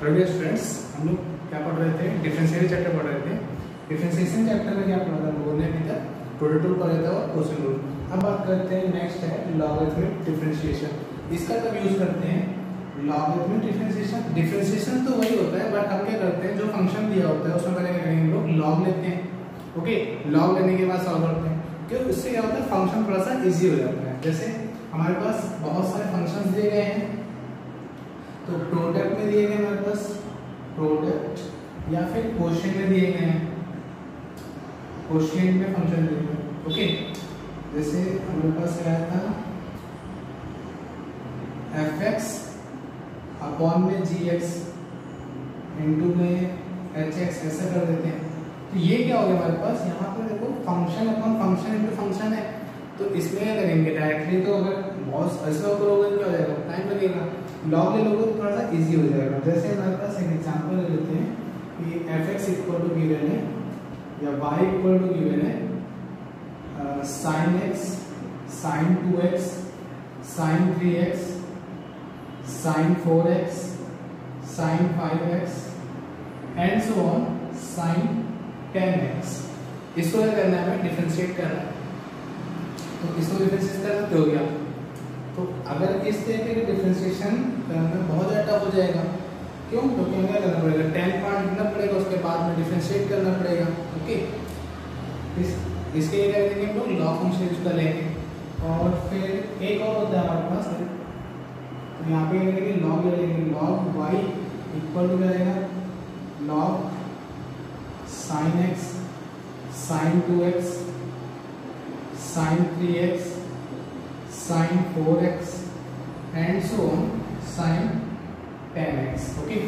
Previous students हम लोग क्या पढ़ रहे थे, डिफरेंशियल चैप्टर पढ़ रहे थे। डिफरेंशिएशन चैप्टर में क्या पढ़ा था लोगों ने अभी तक, प्रोडक्ट रूल पढ़ा था और क्वेश्चन रूल। अब बात करते हैं नेक्स्ट है लॉगरिथमिक डिफरेंशिएशन। इसका कब यूज करते हैं, लॉगरिथमिक डिफरेंशिएशन। डिफरेंशिएशन तो वही होता है बट हम क्या करते हैं, जो फंक्शन दिया होता है उसमें पहले क्या करेंगे हम लोग लॉग लेते हैं। ओके, लॉग लेने के बाद सॉल्व करते हैं, क्यों, इससे क्या होता है फंक्शन थोड़ा सा इजी हो जाता है। जैसे हमारे पास बहुत सारे फंक्शंस दिए गए हैं, तो प्रोडक्ट में दिए गए हमारे पास प्रोडक्ट या फिर कोशेंट में दिए गए हैं, कोशेंट में फंक्शन दिए गए। ओके, जैसे हमारे पास क्या था fx अपॉन में gx इनटू में hx, ऐसा कर देते हैं। तो ये क्या हो गया हमारे पास, यहाँ पर देखो function upon function into function है, तो इसमें क्या करेंगे डायरेक्टली, तो अगर बहुत ऐसा करोगे तो क्या हो जाएगा, टाइम लगेगा। लॉग ले लोगे तो थोड़ा सा इजी हो जाएगा। जैसे हमारे पास एक एग्जांपल ले लेते हैं कि fx इक्वल टू गिवन है या y इक्वल टू गिवन है sin x, sin 2x, sin 3x, sin 4x, sin 5x and so on sin 10x। इसको क्या करना है, हमें डिफरेंशिएट करना है। तो इसको डिफरेंशिएट करना तो हो गया। तो अगर इस तरीके के डिफरेंशिएशन करना बहुत ज़्यादा हो जाएगा, क्यों, क्योंकि हमें क्या करना पड़ेगा, 10 पार्ट लिखना पड़ेगा, उसके बाद में डिफरेंशिएट करना पड़ेगा। ओके, इसके लिए क्या करेंगे हम लोग लॉग फंक्शन यूज कर लेंगे। और फिर एक और होता है हमारे पास, तो यहाँ पे क्या करेंगे लॉग ले लेंगे, लॉग y इक्वल टू क्या रहेगा, log sin x, sin 2x, sin 3x, sin 4x and so on sin 10x। Okay,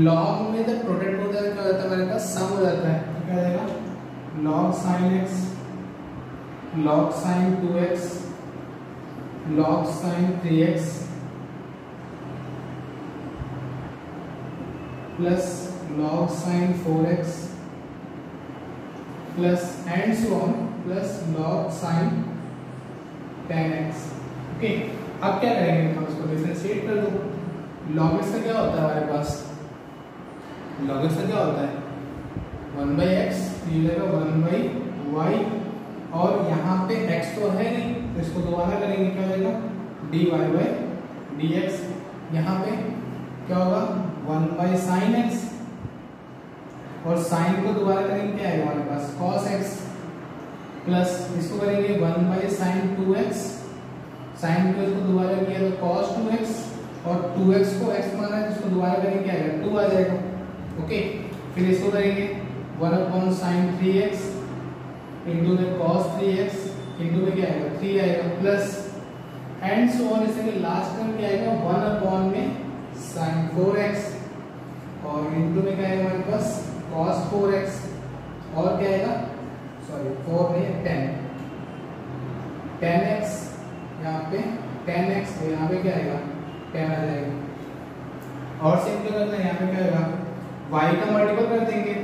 log में जब प्रोडक्ट होता है क्या हो जाता है, हमारे पास सम हो जाता है, तो क्या हो जाएगा log sin x, log sin 2x, log sin 3x plus log sin 4x plus and so on plus log sin 10x। Okay, अब क्या करेंगे, हम इसको डिफरेंशिएट कर दो। log x का क्या होता है हमारे पास, log x का क्या होता है 1/x, ये रहेगा 1/y, और यहाँ पे x तो है नहीं तो इसको दोबारा करेंगे, क्या हो जाएगा dy/dx। यहाँ पे क्या होगा 1/sin x, और sin को दोबारा करेंगे क्या आएगा हमारे पास cos x, प्लस इसको करेंगे 1/sin 2x, sin को इसको दोबारा किया तो cos 2x, और 2x को x माना है तो इसको दोबारा करेंगे क्या आएगा 2 आ जाएगा। ओके, फिर इसको करेंगे 1/sin 3x इंटू में cos 3x इंटू में क्या आएगा 3 आएगा, प्लस एंड सो ऑन, इसके लास्ट में क्या आएगा 1 में sin 4x, और इंटू में क्या आएगा हमारे पास cos 4x, और क्या आएगा, सॉरी 4 नहीं 10x, यहाँ पे 10x, तो यहाँ पे क्या आएगा 10 आ जाएगा। और सिंपल करना है, यहाँ पे क्या आएगा y का मल्टीपल कर देंगे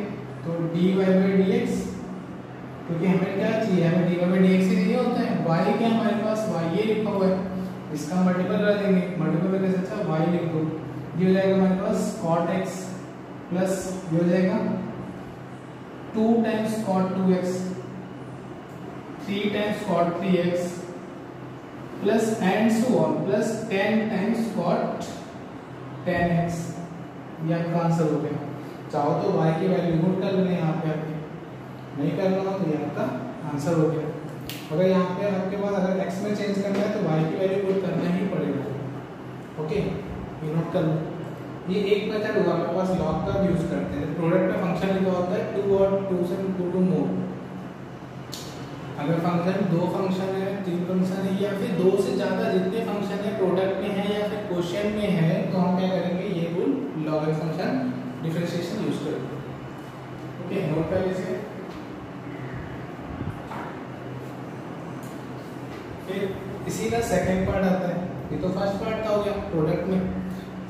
तो dy/dx, क्योंकि हमें क्या चाहिए, हमें dy/dx ही चाहिए होता है। y क्या हमारे पास, y ये लिखा हुआ है, इसका मल्टीपल कर देंगे, मल्टीपल करने से अच्छा y लिख दो, ये हो जाएगा हमारे पास cot x, प्लस ये हो जाएगा 2 times cot 2x, 3 times cot 3x, plus and so on, plus 10 times cot 10x। ये आपका आंसर हो गया। चाहो तो y की वैल्यू पुट कर लेना यहाँ पे, आपके नहीं करना हो तो ये आपका आंसर हो गया। अगर यहाँ पे आपके पास अगर x में चेंज करना है तो y की वैल्यू पुट करना ही पड़ेगा। ओके, ये नोट कर लो। ये एक मेथड हुआ हमारे पास लॉग का यूज करते हैं। प्रोडक्ट में फंक्शन लिखा होता है 2 और 2 से 2 मोर। अगर फंक्शन 2 फंक्शन है, 3 फंक्शन है, या फिर 2 से ज्यादा जितने फंक्शन है प्रोडक्ट में है या फिर क्वेश्चन में है, तो हम क्या करेंगे, ये rule logarithm function differentiation use करेंगे। ओके, नोट कर लीजिए। फिर इसी का सेकंड पार्ट आता है। ये तो फर्स्ट पार्ट था हो गया, प्रोडक्ट में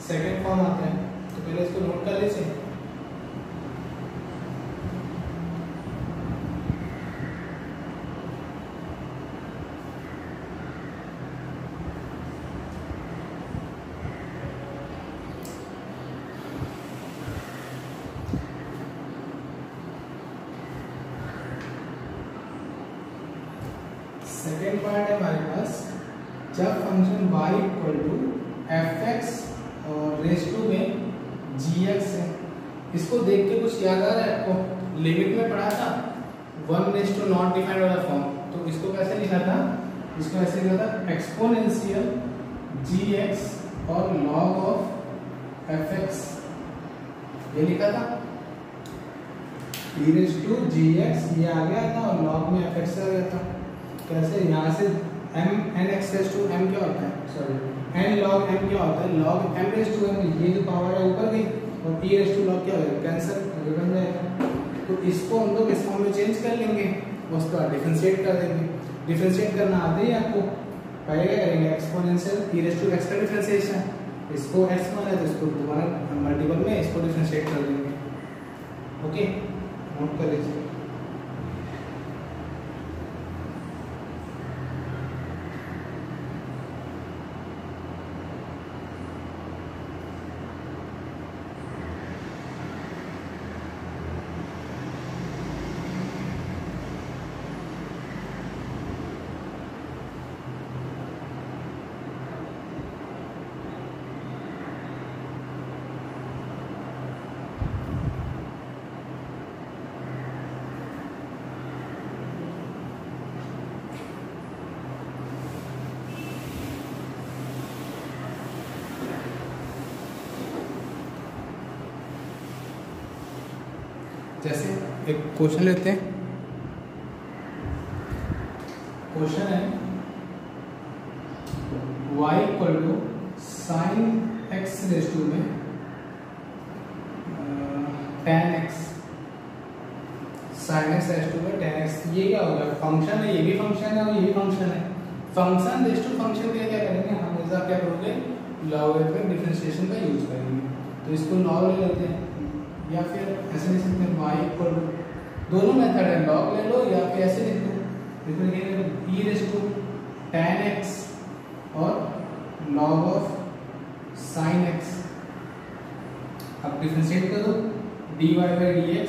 सेकंड फॉर्म आता है, तो पहले इसको नोट कर लीजिए। सेकेंड पार्ट है हमारे पास, जब function y equal to f x और रेस टू में जी एक्स है। इसको देख के कुछ याद आ रहा है आपको? लिमिट में पढ़ा था 1 रेस टू नॉट डिफाइंड वाला फॉर्म, तो इसको कैसे लिखा था? इसको ऐसे लिखा था एक्सपोनेंशियल जी एक्स और लॉग ऑफ एफ एक्स, ये लिखा था। e raise to g x ये आ गया था और लॉग में एफ एक्स आ गया था। कैसे? यहाँ से m n x raise to m क्या होता है, सॉरी n log m क्या होता है, log m raise to m, ये जो पावर है ऊपर गई और e रेस टू log क्या होगा, कैंसिल बन जाएगा। तो इसको हम लोग इस फॉर्म में चेंज कर लेंगे और उसका डिफरेंशिएट कर देंगे। डिफरेंशिएट करना आता ही आपको? पहले क्या करेंगे, exponential e raise to x का डिफरेंशिएशन, इसको x मान है तो इसको दोबारा मल्टीपल में इसको डिफरेंशिएट कर देंगे। ओके, नोट कर लीजिए। जैसे एक क्वेश्चन लेते हैं, क्वेश्चन है y equal to sine x raise to में tan x, sine x raise to में tan x, ये क्या होगा? फंक्शन है, ये भी फंक्शन है और ये भी फंक्शन है। फंक्शन रेस टू फंक्शन के लिए क्या करेंगे, हमेशा क्या करोगे, लॉगरिथमिक डिफरेंशिएशन का यूज करेंगे। तो इसको लॉग ले लेते हैं या फिर ऐसे लिख सकते हैं y इक्वल टू, दोनों मेथड है, लॉग ले लो या फिर ऐसे लिख लो, इसमें लिखेंगे e raise to tan x और log ऑफ sin x। अब डिफरेंशिएट कर दो, dy by dx,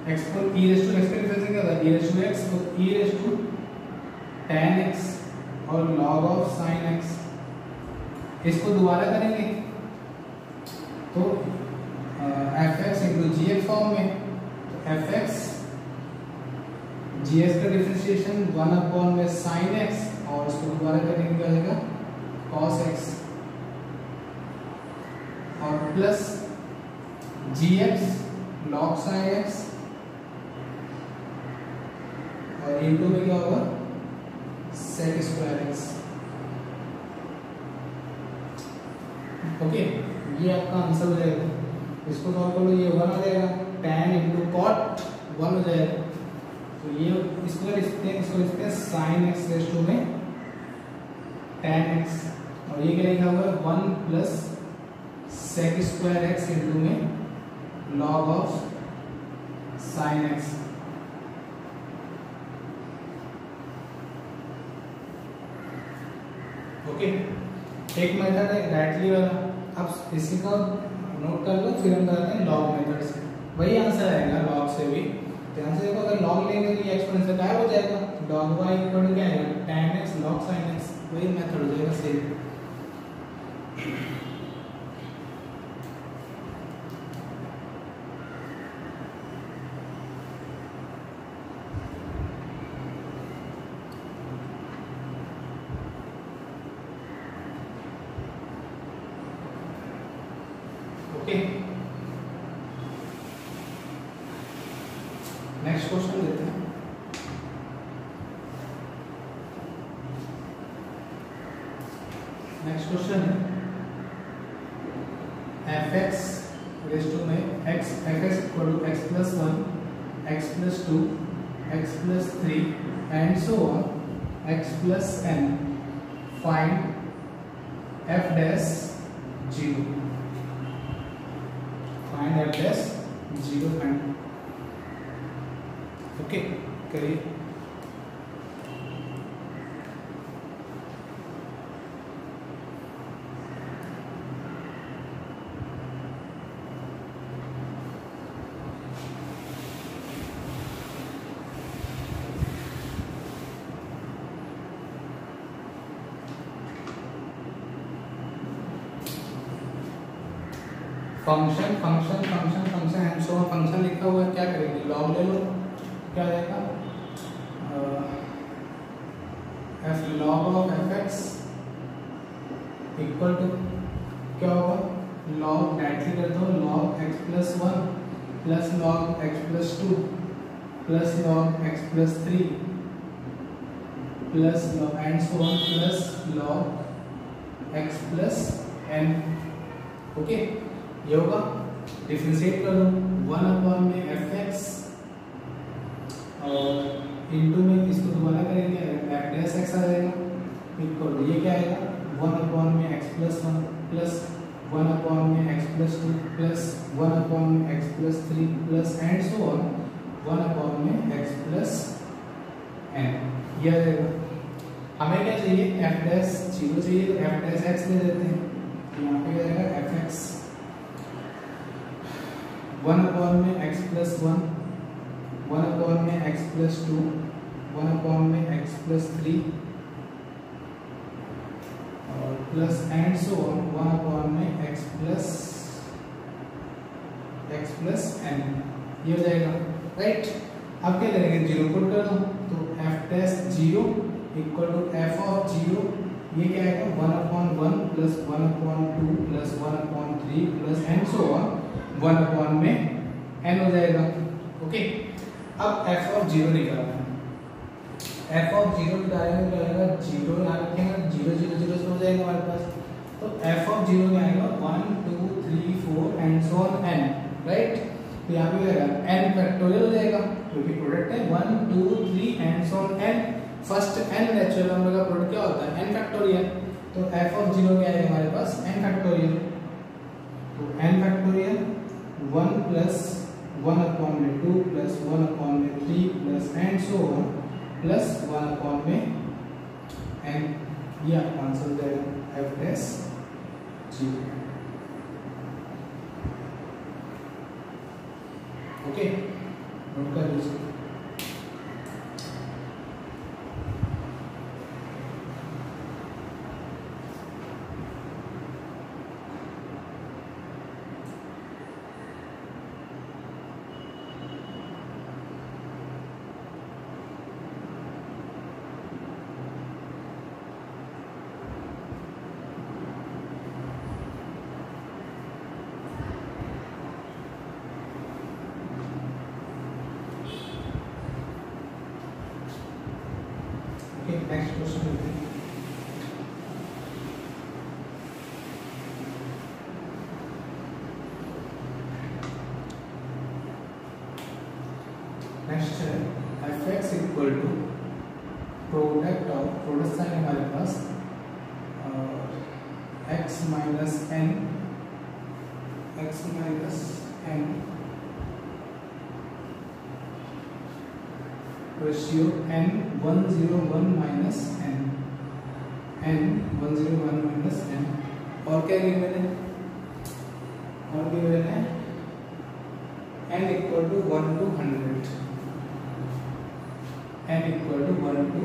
x पर e रेस टू x का डिफरेंशिएट क्या था, e रेस टू x, तो e raise to tan x और log ऑफ sin x। इसको दोबारा करेंगे तो f x into g x form में, तो एफ एक्स जी एक्स का डिफरेंशिएशन 1 अपॉन में साइन एक्स और उसको दोबारा करेंगे क्या आएगा, कॉस एक्स और प्लस जी एक्स लॉग साइन एक्स और इनटू में क्या होगा, सेक स्क्वायर एक्स। ओके, ये आपका आंसर हो जाएगा। इसको सॉल्व कर लो, ये 1 हो जाएगा, tan इंटू कॉट 1 हो जाएगा। तो ये इसको लिखते हैं, इसको लिखते हैं साइन एक्स रेस टू में tan x और ये क्या लिखा हुआ है 1 plus sec square x into में log of sine x. Okay, एक मेथड है डायरेक्टली वाला, अब इसी को नोट कर लो, फिर हम करते हैं लॉग मेथड से, वही आंसर आएगा लॉग से भी। ध्यान से देखो, अगर लॉग लेंगे तो ये एक्सपोनेंशियल गायब हो जाएगा, log y इक्वल टू क्या आएगा, tan x log sin x, वही मेथड हो जाएगा सेम। ओके, नेक्स्ट क्वेश्चन लेते हैं। नेक्स्ट क्वेश्चन है एफ एक्स रेस टू में x f x equal to x plus 1, x plus 2, x plus 3 and so on x plus n। Find f dash 0, find f dash 0 find. Okay, करिए। Function function function function and so on. Function लिखा हुआ है, क्या करेंगे, log ले लो, क्या आएगा f log of f x equal to क्या होगा, लॉग डायरेक्टली कर दो, log x plus one plus log x plus two plus log x plus three plus log and so on plus log x plus n. Okay, ये होगा, differentiate कर दो, one upon में f x और into में इसको दोबारा करेंगे, एफ डैश एक्स आ जाएगा इक्वल टू ये क्या आएगा, वन अपॉन में x plus one plus one upon में x plus two plus one upon में x plus three plus and so on one upon में एक्स प्लस एन। ये आ जाएगा। हमें क्या चाहिए, एफ डैश जीरो चाहिए, तो एफ डैश एक्स ले देते हैं, तो यहाँ पे क्या आएगा एफ एक्स वन अपॉन में x plus one, one upon में x plus two, one upon में एक्स प्लस थ्री और plus and so on one upon में एक्स प्लस एन। ये हो जाएगा, राइट। अब क्या करेंगे, जीरो पुट कर दो, तो f dash zero equal to f of zero, ये क्या आएगा, one upon one plus one upon two plus one upon three plus and so on one upon में एन हो जाएगा। ओके, अब एफ ऑफ जीरो निकालना है। एफ ऑफ जीरो निकालेंगे क्या आएगा, जीरो यहाँ रखेंगे, जीरो जीरो जीरो से हो जाएगा हमारे पास, तो एफ ऑफ जीरो क्या आएगा, one two three four and so on N, right. तो यहाँ पे क्या आएगा, एन फैक्टोरियल हो जाएगा, क्योंकि प्रोडक्ट है one two three and so on n. First n natural number का प्रोडक्ट क्या होता है, एन फैक्टोरियल, तो एफ ऑफ जीरो क्या है हमारे पास, एन फैक्टोरियल, तो n factorial one plus one upon में टू प्लस वन अपॉन में three plus and so on plus one upon में एन। ये आपका आंसर हो जाएगा f dash zero. Okay, note कर लीजिए। नेक्स्ट क्वेश्चन लेते हैं। नेक्स्ट है f x equal to product of, product sign हमारे पास x minus n ratio n 101 minus n, n 101 minus n। और क्या गिवन है, और गिवन है n equal to 1 to 100, n equal to 1 to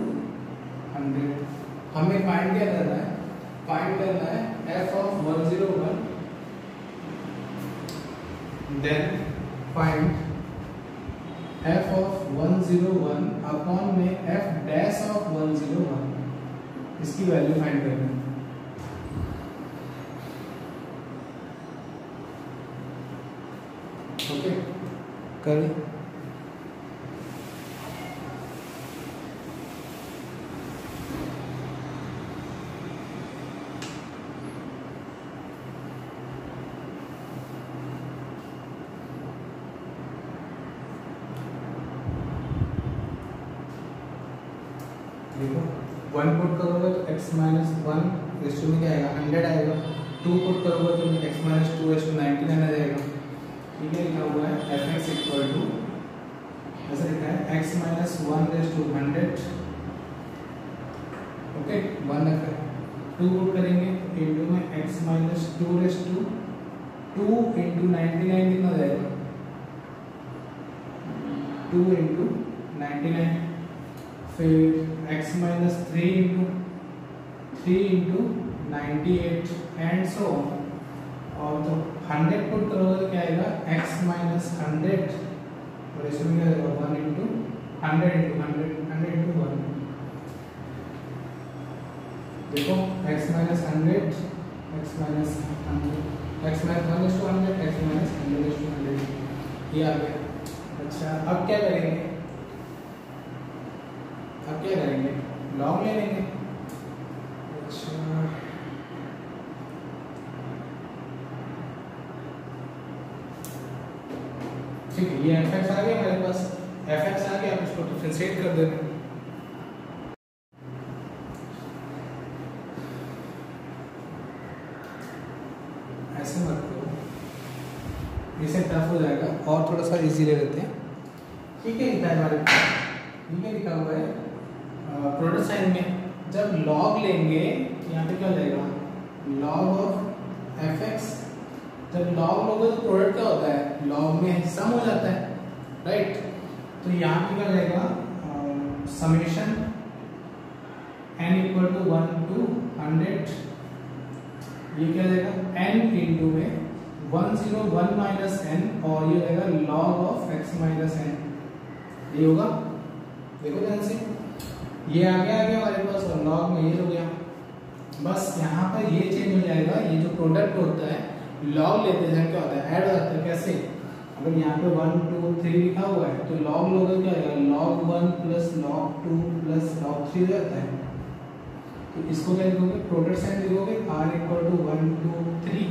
100। हमें फाइंड क्या करना है, फाइंड करना है f of 101, then find f of 101 upon में f डैश ऑफ 101, इसकी वैल्यू फाइंड करनी है। ओके, करें। देखो, वन पुट करोगे तो x माइनस वन रेशियो में क्या आएगा, 100 आएगा। टू पुट करोगे तो x माइनस टू रेशियो 99 आ जाएगा। ठीक है, लिखा हुआ है एफ एक्स इक्वल टू, ऐसा लिखा है x minus one ratio 100। Okay, one रखा है, टू पुट करेंगे इंटू में x minus two ratio two into 99 कितना हो जाएगा, 2 इंटू 99, फिर x minus three into 98 and so on, और तो 100 पुट करोगे तो क्या आएगा x माइनस 100 और इसमें क्या आएगा 1 इंटू 100 इंटू 100 इंटू 1। देखो x minus 100 x minus 100 x minus 1 is to 100 x minus 100 is to 100 ये आ गया। अच्छा अब क्या करेंगे, अब क्या करेंगे, लॉग ले लेंगे। अच्छा ठीक है, ये fx आ गया हमारे पास, fx आ गया, आप इसको डिफरेंशिएट कर देते हैं। ऐसे मत करो, इसे टफ हो जाएगा और थोड़ा सा इजी ले लेते हैं। ठीक है लिखा है हमारे पास, ठीक है लिखा हुआ है प्रोडक्ट साइन में जब लॉग लेंगे यहाँ पे क्या लेगा लॉग ऑफ fx। जब लॉग लोगे तो प्रोडक्ट क्या होता है, लॉग में सम हो जाता है, राइट। तो यहाँ पे क्या लेगा summation n equal to 1 to 100, ये क्या लेगा n इंटू में 101 माइनस n और ये लेगा log of x minus n, ये होगा। देखो ध्यान से, ये आ गया हमारे पास और log में ये हो गया। बस यहाँ पर ये चेंज हो जाएगा, ये जो प्रोडक्ट होता है log लेते हैं क्या होता है ऐड हो जाता है। कैसे, अगर यहाँ पे 1 2 3 लिखा हुआ है तो log लोगे क्या आएगा log 1 plus log 2 plus log 3 हो जाता है। तो इसको क्या लिखोगे, प्रोडक्ट साइन लिखोगे r इक्वल टू 1 2 3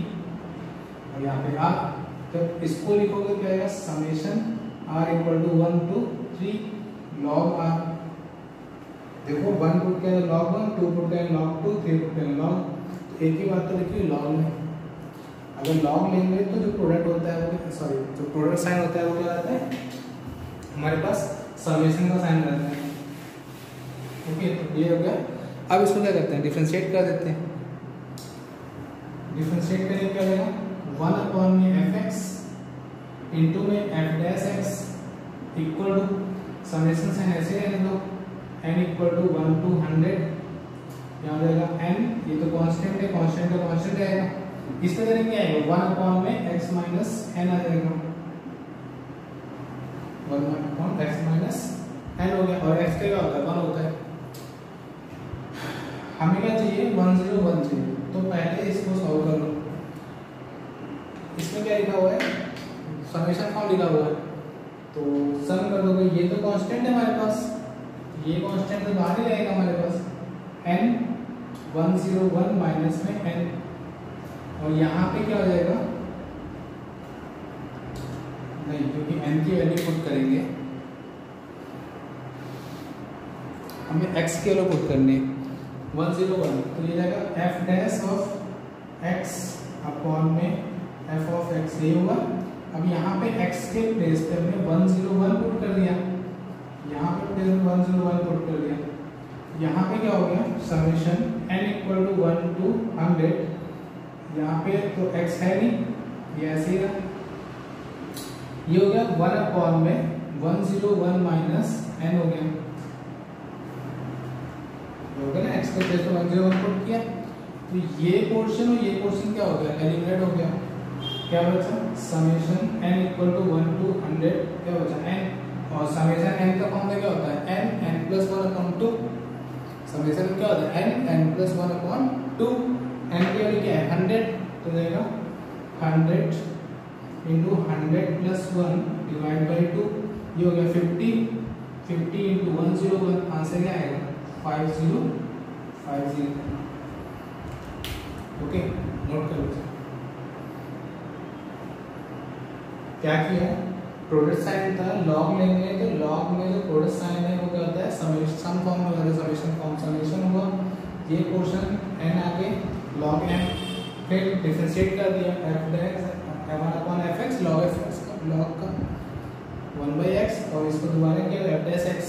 और यहाँ पे r, जब इसको लिखोगे क्या आएगा summation r equal to 1 to 3 log r। देखो 1 पुट किया log 1, 2 पुट किया log 2, 3 पुट किया log, तो एक ही बात तो लिखी log में। अगर log लेंगे तो जो प्रोडक्ट होता है वो, सॉरी जो प्रोडक्ट साइन होता है वो क्या रहता है हमारे पास समेशन का साइन रहता है। ओके तो ये हो गया। अब इसको क्या करते हैं डिफरेंशिएट कर देते हैं। डिफरेंशिएट करेंगे क्या लेगा 1 अपॉन में fx इंटू में f dash x equal to summation sign ऐसे रहने दो n इक्वल टू 1 to 100, यहाँ जाएगा n, ये तो कांस्टेंट है, कांस्टेंट का कांस्टेंट रहेगा। इस तरह क्या आएगा 1 अपॉन में x माइनस n आ जाएगा, 1 अपॉन x माइनस n हो गया। और x क्या होता है 1 होता है। हमें क्या चाहिए 1 0 1 चाहिए, तो पहले इसको सॉल्व कर लो। इसमें क्या लिखा हुआ है समेशन फॉर्म लिखा हुआ है, तो सम कर दोगे। ये तो कांस्टेंट है हमारे पास, ये कांस्टेंट तो बाहर ही रहेगा हमारे पास n 101 माइनस में n, और यहाँ पे क्या हो जाएगा नहीं, क्योंकि n की वैल्यू पुट करेंगे हमें x की वैल्यू पुट करनी है 101, तो ये जाएगा f dash of x upon में f ऑफ x, ये होगा। अब यहाँ पे x के प्लेस पे हमने 101 पुट कर दिया, यहाँ पे प्लेस में 101 पुट कर दिया। यहाँ पे क्या हो गया summation n equal to 1 to 100, यहाँ पे तो x है नहीं, ये ऐसे ही रहा। ये हो गया 1 अपॉन में 101 माइनस n हो गया, हो गया ना। x के प्लेस पे 101 पुट किया, तो ये पोर्शन और ये पोर्शन क्या हो गया एलिमिनेट हो गया। क्या बचा summation n equal to 1 to 100, क्या बचा n, और समेशन n का फॉर्मूला क्या होता है n n plus 1 upon 2। Summation क्या होता है n n plus 1 upon 2, n की वैल्यू क्या है 100, तो देगा 100 इंटू 100 प्लस 1 डिवाइड बाई 2, ये हो गया 50, 50 इंटू 101, आंसर क्या आएगा 5050। ओके नोट कर लीजिए क्या किया, प्रोडक्ट साइन था, लॉग लेंगे तो लॉग में जो प्रोडक्ट साइन है वो क्या होता है समेशन फॉर्म में होता है, समेशन फॉर्म समेशन हुआ, ये पोर्शन n आगे log n, फिर डिफरेंशिएट कर दिया f dash 1 upon fx log fx का log का 1 by x, और इसको दोबारा किया f डैश x,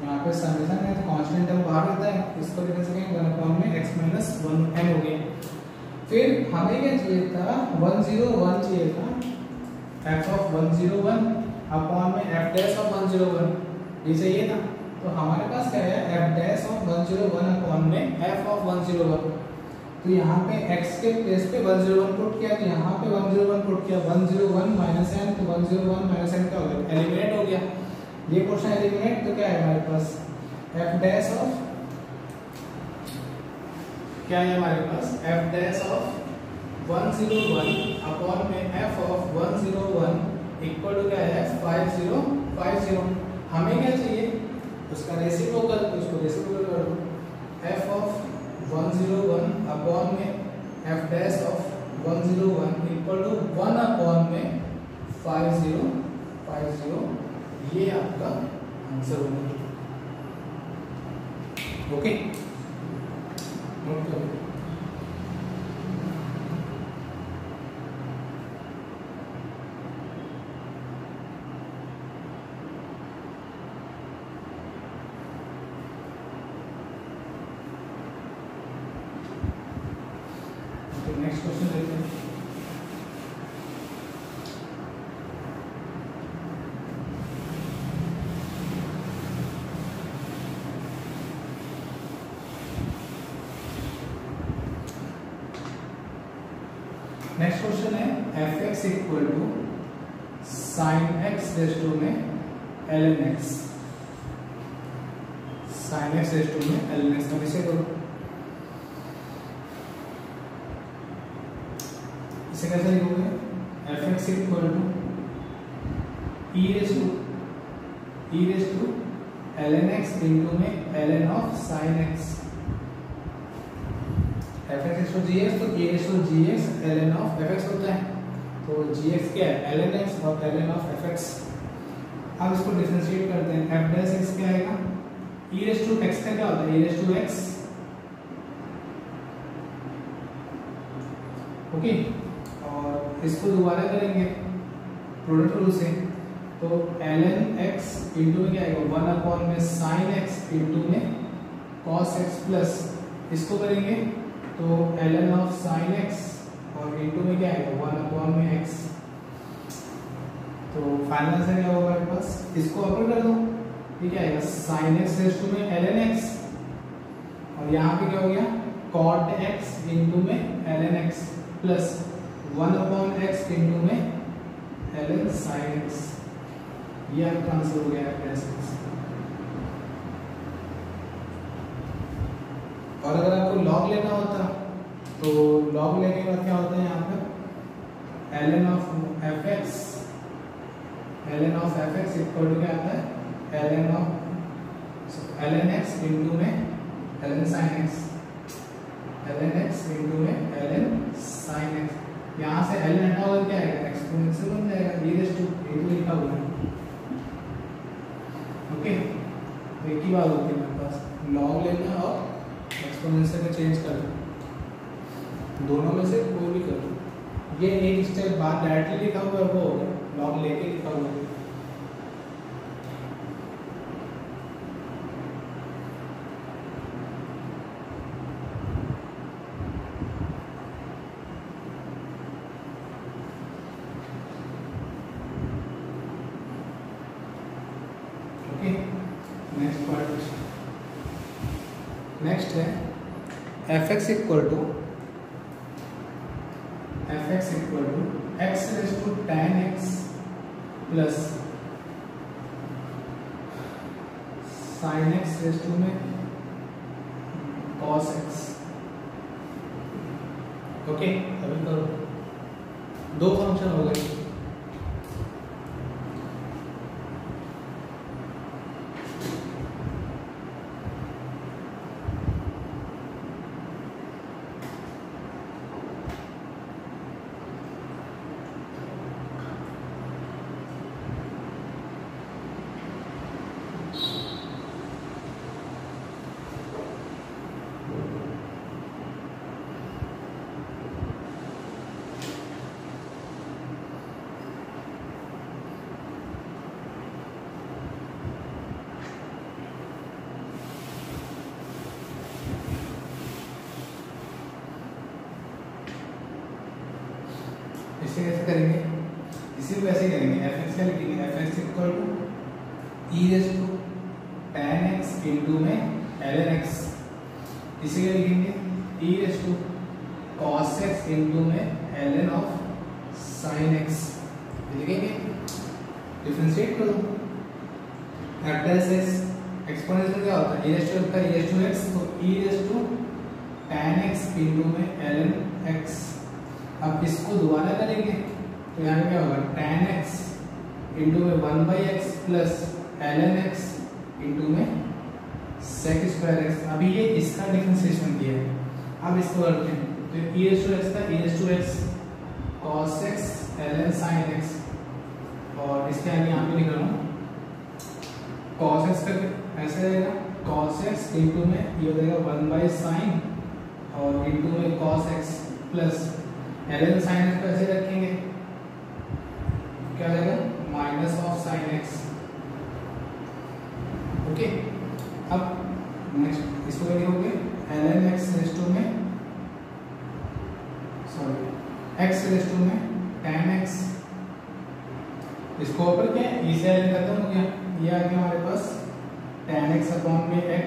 यहाँ पे समेशन है तो कांस्टेंट टर्म बाहर रहता है, इसको डिफरेंशिएट 1 अपॉन में x माइनस 1 n हो गया। फिर हमें क्या चाहिए था 101 चाहिए था, f ऑफ 101 अपॉन में f डैश ऑफ 101, ये चाहिए था। तो हमारे पास क्या है f डैश ऑफ 101 अपॉन में f ऑफ 101, तो यहाँ पे x के प्लेस पे 101 पुट किया, तो यहाँ पे 101 पुट किया, 101 माइनस n, तो 101 माइनस n क्या हो गया, एलिमिनेट हो गया। ये क्वेश्चन एलिमिनेट, तो क्या है हमारे पास f डैश ऑफ, क्या है हमारे पास f डैश ऑफ 101 अपॉन में f ऑफ 101 इक्वल टू क्या है 5050। हमें क्या चाहिए उसका रेसिप्रोकल, तो उसको रेसिप्रोकल कर दो, f ऑफ 101 अपॉन में f dash of 101 equal to 1 upon में 5050, ये आपका आंसर होगा। ओके, नोट करो। नेक्स्ट क्वेश्चन देखते हैं। नेक्स्ट क्वेश्चन है f(x) equal to sin x raise to में ln x, sin x raise to में ln x। अब इसे करो, इसे कैसे लिखोगे, f(x) equal to e raise to ln x into में ln of sin x, f(x) तो gx, तो e raise to gx ln of fx होता है, तो gx क्या है ln x और ln ऑफ fx। अब इसको डिफरेंशिएट करते हैं, f डैश x क्या आएगा, e रेज टू x का क्या होता है, e raise to x, okay. और इसको दोबारा करेंगे प्रोडक्ट रूल से, तो ln x इंटू में क्या आएगा 1 अपॉन में sin x इंटू में cos x प्लस, इसको करेंगे तो ln ऑफ sin x और इंटू में क्या आएगा 1 अपॉन में x। तो फाइनल आंसर क्या होगा हमारे पास, इसको अपर कर दो, ये क्या आएगा sin x रेज टू में ln x, और यहाँ पे क्या हो गया cot x इंटू में ln x plus 1 upon x into में ln sin x। ये आपका आंसर हो गया है। और अगर आपको लॉग लेना होता तो लॉग लेने के बाद क्या होता है यहाँ पे ln of fx equal to क्या आता है ln x इंटू में ln sin x, ln x into में ln sin x। यहाँ से ln हटा हुआ क्या आएगा एक्सपोनेंशियल बन जाएगा, e रेज़ टू a तो लिखा हुआ है, ओके। तो एक ही बात होती है मेरे पास, लॉग लेना और एक्सपोनेंशियल में चेंज करना, दोनों में से कोई भी करो। ये एक स्टेप बाद डायरेक्टली लिखा हुआ है वो हो गया, लॉग लेके लिखा हुआ है। ओके, नेक्स्ट पार्ट, नेक्स्ट है f(x) equal to x raise to tan x plus sin x raise to में cos x, ओके। अभी करो, दो फंक्शन हो गए। इसे कैसे करेंगे, इसी को ऐसे करेंगे, f(x) क्या लिखेंगे, f(x) equal to e raise to tan x into में ln x। इसे क्या लिखेंगे, e raise to cos x into में ln ऑफ sin x लिखेंगे, डिफरेंशिएट करो। f डैश x एक्सपोनेंशियल क्या होता है, e रेज़ टू x, तो e raise to tan x into में ln x। अब इसको दोबारा करेंगे तो यहाँ पे क्या होगा, tan x इंटू में 1/x plus ln x into में sec स्क्वायर x। अभी ये इसका डिफरेंशिएशन किया है, अब इसको करते हैं तो e रेज़ टू x का e raise to x cos x ln sin x, और इसके आगे यहाँ पे लिख रहा हूँ cos x का ऐसे रहेगा, cos x इंटू में ये हो जाएगा 1/sin और इंटू में cos x plus ln sin x को ऐसे रखेंगे, क्या हो जाएगा, minus of sin x। Okay, अब नेक्स्ट इसको क्या लिखोगे, ln x रेज़ टू में x रेज़ टू में tan x, इसको ऊपर क्या e से ln खत्म हो गया, ये आ गया हमारे पास tan x अपॉन में x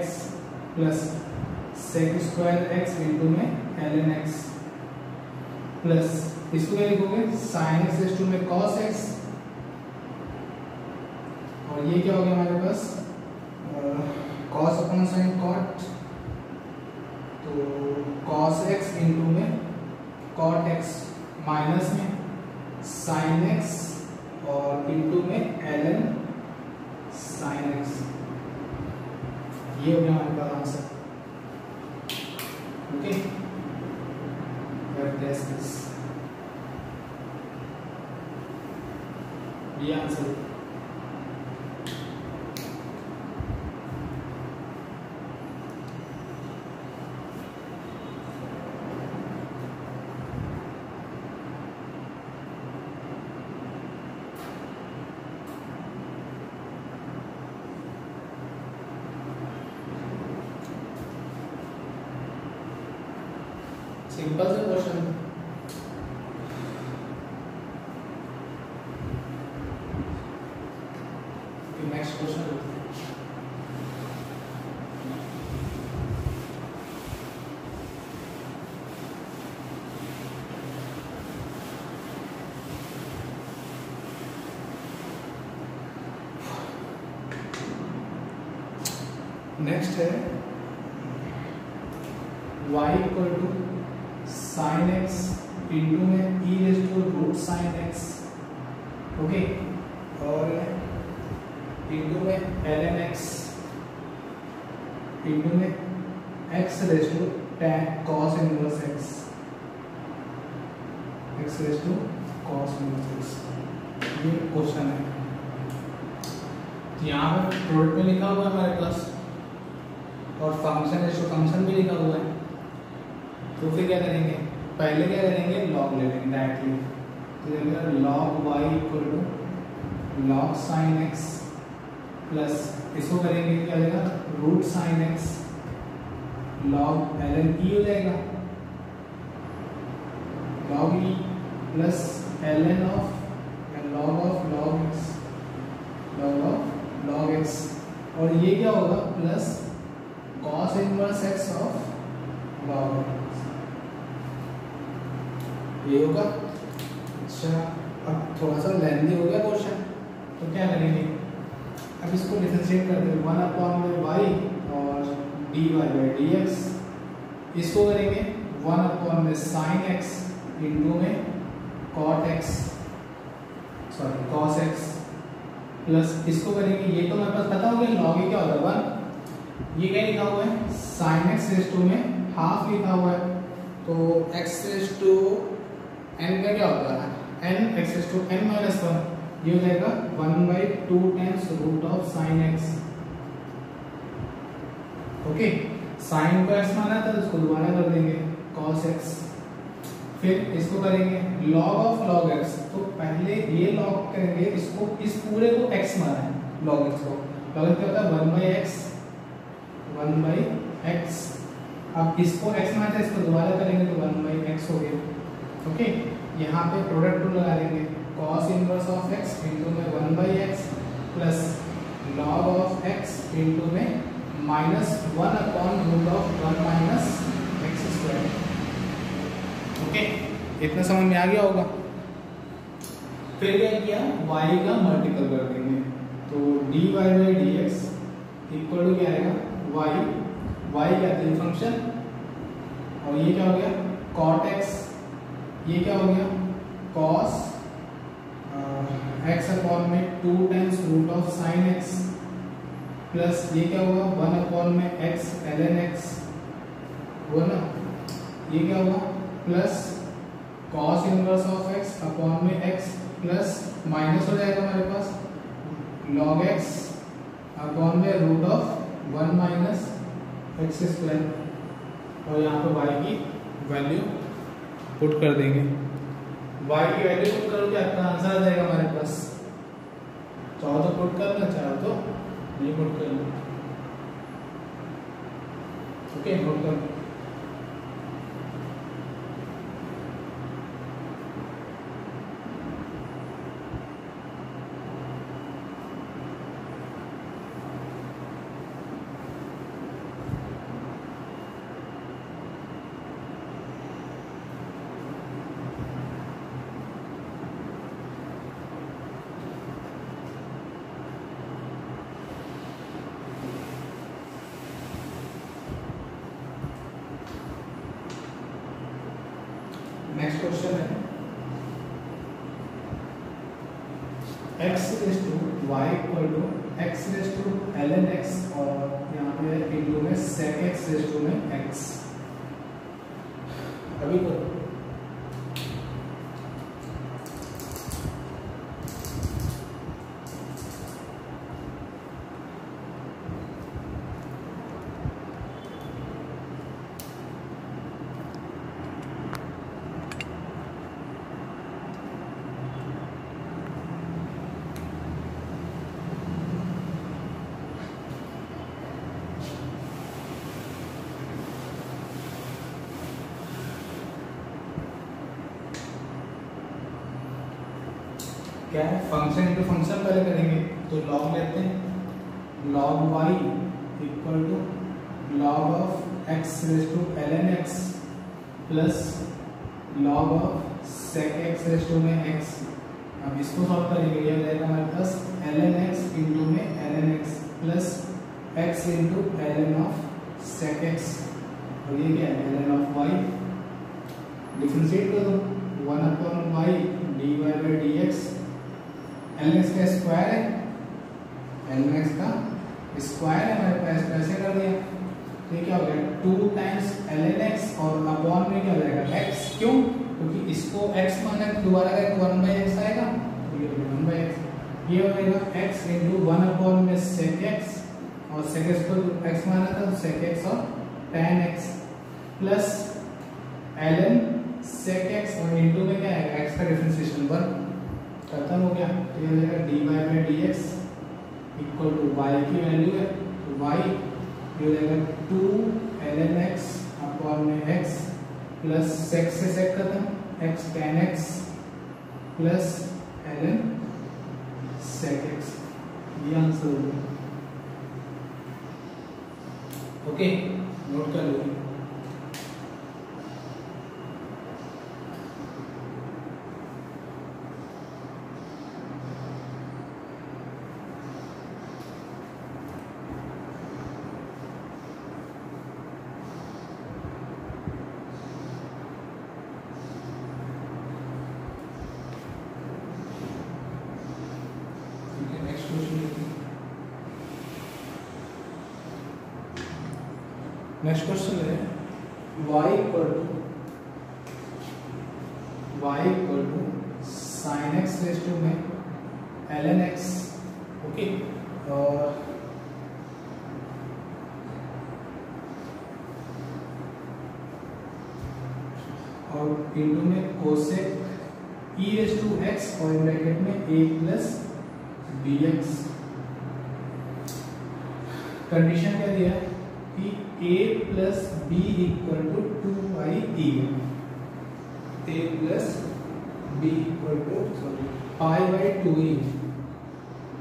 plus sec square x into में ln x प्लस इसको क्या लिखोगे, sin x रेज़ टू में cos x, और ये क्या हो गया हमारे पास cos अपॉन sin cot, तो cos x इंटू में cot x माइनस में sin x और इंटू में ln sin x। ये हो गया हमारे पास आंसर। ओके, ये आंसर। सिंपल सा क्वेश्चन। नेक्स्ट क्वेश्चन नेक्स्ट है y equal to sin x into में e raise to root sin x, okay, और इंटू में ln x इंटू में x raise to tan cos inverse x, x raise to cos inverse x। ये question है, यहाँ पे product में लिखा हुआ है हमारे पास, और फंक्शन रेज़ टू फंक्शन भी लिखा हुआ है, तो फिर क्या करेंगे, पहले क्या करेंगे, लॉग ले लेंगे डायरेक्टली, तो log y equal to log sine x plus इसको करेंगे क्या हो जाएगा, root sine x log ln e हो जाएगा, log e plus ln of log x, log of log x, और ये क्या होगा, plus cos inverse x of log x, ये होगा। अच्छा, अब थोड़ा सा लेंथी हो गया क्वेश्चन, तो क्या करेंगे, अब इसको डिफरेंशिएट करते हैं 1 अपॉन में y और dy बाई dx, इसको करेंगे 1 अपॉन में sin x इंटू में cot x, sorry cos x, plus इसको करेंगे, ये तो मेरे पास पता हो गया लॉग क्या होता है 1, ये क्या लिखा हुआ है, sin x रेज़ टू में हाफ लिखा हुआ है, तो x रेज़ टू n का क्या होता है, n x raise to n minus 1, ये हो जाएगा 1/2 times root of sin x। Okay, sin को x माना था तो इसको दोबारा कर देंगे cos x, फिर इसको करेंगे log ऑफ log x, तो पहले ये log करेंगे, इसको इस पूरे को x माना है, log x को, log x क्या होता है 1/x, अब इसको x माना था, इसको दोबारा करेंगे तो 1/x हो गया। ओके, यहाँ पे प्रोडक्ट रूल लगा देंगे, cos inverse of x into में 1/x plus log of x into में minus 1 upon root of 1 minus x square. इतना समझ में आ गया होगा। फिर क्या किया, y का मल्टीपल कर देंगे, तो dy by d x equal to क्या आएगा y क्या है फंक्शन, और ये क्या हो गया cot x, ये क्या हो गया cos x अपॉन में 2 times root of sine x, plus ये क्या होगा 1 अपॉन में x ln x हुआ ना, ये क्या होगा plus cos inverse of x upon में x, प्लस माइनस हो जाएगा हमारे पास log x अपॉन में root of 1 minus x square, और यहाँ पे y की वैल्यू पुट कर देंगे। y की वैल्यू पुट करो क्या आपका आंसर आ जाएगा हमारे पास, चाहो तो पुट करना, चाहो तो नहीं पुट करना। ओके नोट कर। नेक्स्ट क्वेश्चन है x raise to y equal to x raise to ln x, और यहाँ पे इंटू में sec x रेज टू में x। अभी तो क्या है फंक्शन इनटू फंक्शन पहले करेंगे, तो लॉग लेते हैं, log y equal to log of x raise to ln x plus log of sec x raise to में x। अब इसको सॉल्व करेंगे, ये हो जाएगा हमारे पास ln x इंटू में ln x plus x into ln of sec x, और ये क्या है ln ऑफ y। डिफरेंशिएट कर दो 1 upon y dy by d x, ln x का स्क्वायर है, ln x का स्क्वायर है हमारे पास, कैसे कर दिया, तो ये क्या हो गया 2 टाइम्स ln x और अपॉन में क्या हो जाएगा x, क्यों क्योंकि इसको x माना है, दोबारा अगर 1/x आएगा तो ये 1/x, ये हो जाएगा x इंटू 1 अपॉन में sec x, और sec x को x माना था तो sec x और tan x, plus ln sec x, और इंटू में क्या आएगा x का डिफरेंशिएशन 1, खत्म हो गया। तो ये हो जाएगा dy by d x equal to y की वैल्यू है, तो y ये हो जाएगा 2 ln x अपॉन में x प्लस sec से sec खत्म x tan x plus ln sec x, ये आंसर हो गया। ओके नोट कर लो। नेक्स्ट क्वेश्चन है y equal to sin x raise to में ln x, ओके, और इंटू में cosec e raise to x और ब्रैकेट में a प्लस bx। कंडीशन क्या दिया कि a plus b equal to 2e, a plus b equal to sorry pi by 2e,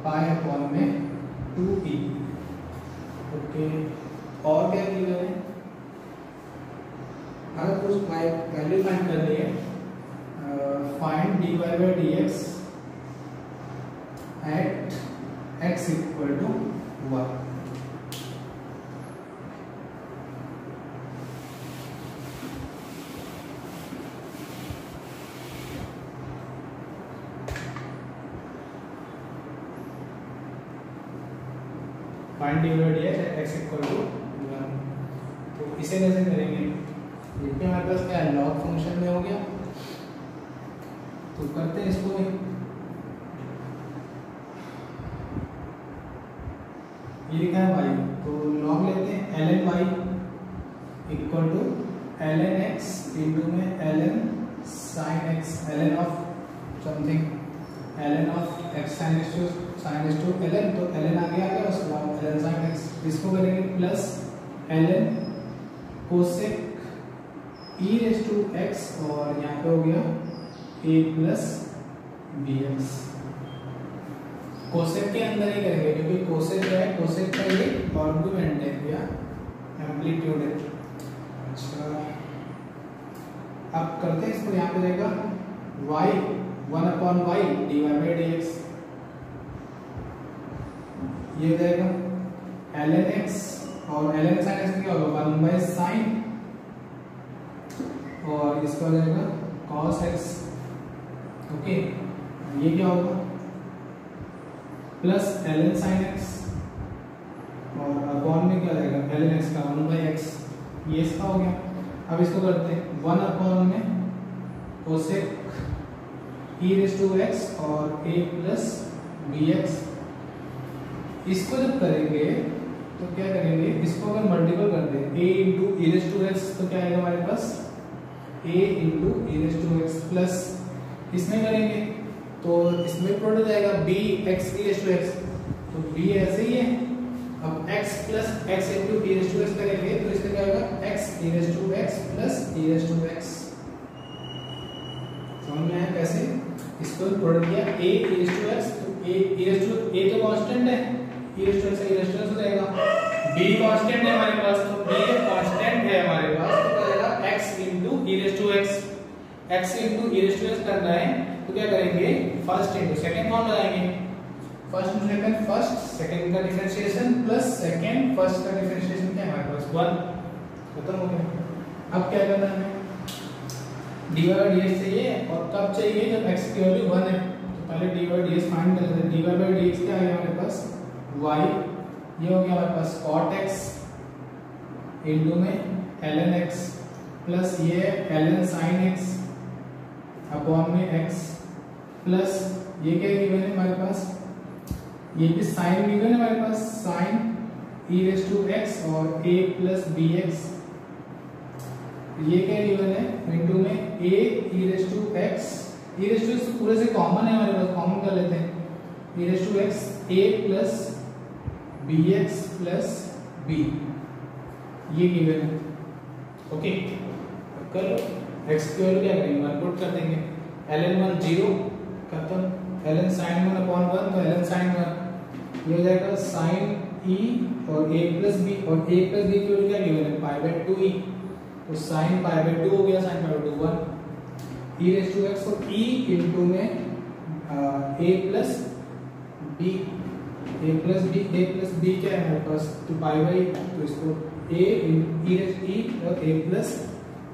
pi upon में 2e। Okay, और क्या किया है, अगर कुछ वैल्यू फाइंड करनी है find dy by dx at x equal to 1। Find dy by dx at x equal to 1। तो इसे कैसे करेंगे? देखिए हमारे पास क्या है, लॉग फंक्शन में हो गया, तो करते हैं इसको भी। ये लिखा है y, तो लॉग लेते हैं ln y equal to ln x into में ln sin x, ln of something, ln of x sin x to ln, तो ln आ गया उसके बाद ln sin x, इसको करेंगे plus ln cosec e raise to x, और यहाँ पे हो गया a प्लस bx। कोसेक के अंदर ही करेंगे क्योंकि कोसेक जो है, कोसेक का ये आर्गुमेंट है या एम्पलीट्यूड है। अच्छा, अब करते हैं इसको, यहाँ पे रहेगा y 1/y dy by dx, ये रहेगा ln x, और ln sin x क्या होगा 1/sin, और इसका हो जाएगा cos x। ओके, ये क्या होगा प्लस ln sin x, और अपॉन में क्या रहेगा ln x का 1/x, ये इसका हो गया। अब इसको करते हैं 1/में cosec e raise to x और a प्लस bx। इसको जब करेंगे तो क्या करेंगे, इसको अगर मल्टीपल कर दें a into e raise to x, तो क्या आएगा हमारे पास a into e raise to x, plus इसमें करेंगे तो इसमें प्रोडक्ट जाएगा b x e raise to x, तो b ऐसे ही है। अब x plus x into e raise to x करेंगे तो इसका क्या होगा x e raise to x plus e raise to x। समझ में आया कैसे? इसको प्रोडक्ट किया a e raise to x, तो a e raise to a तो कांस्टेंट है, e raise to x e raise to x हो जाएगा, b कांस्टेंट है हमारे पास, तो b कांस्टेंट है हमारे पास, तो क्या जाएगा x into e raise to x, x into e raise to x करना है तो क्या करेंगे, फर्स्ट इंटू सेकंड फॉर्म लगाएंगे, first into second, first second का डिफरेंशिएशन प्लस सेकंड फर्स्ट का डिफरेंशिएशन, क्या हमारे पास 1, खत्म हो गया। अब क्या करना है, dy by dx चाहिए, और कब चाहिए, जब x की वैल्यू 1 है, तो पहले dy by dx फाइंड कर लेते हैं। dy by dx क्या है हमारे पास y, ये हो गया हमारे पास cot x इंटू में ln x, प्लस ये ln sin x अपॉन में x, प्लस ये क्या गिवन है हमारे पास, ये भी साइन गिवन है हमारे पास, sine e raise to x और a प्लस bx, ये क्या गिवन है इनटू में a e raise to x, e raise to x पूरे से कॉमन है हमारे पास, कॉमन कर लेते हैं, e raise to x a plus bx plus b, ये गिवन है। ओके, कर x की वैल्यू क्या करेंगे, 1 पुट कर देंगे, ln 1 0 खत्म, ln sin 1 अपॉन 1, तो ln sin 1 ये हो जाएगा sin e और a प्लस b, और a प्लस b की वैल्यू क्या गिवन है पाई बाय 2e, तो sin पाई बाय 2 हो गया, sin pi by 2 1, e raise to x, तो e इंटू में a plus b, a plus b क्या है हमारे पास, तो पाई बाय, तो इसको a e रेज़ e और a प्लस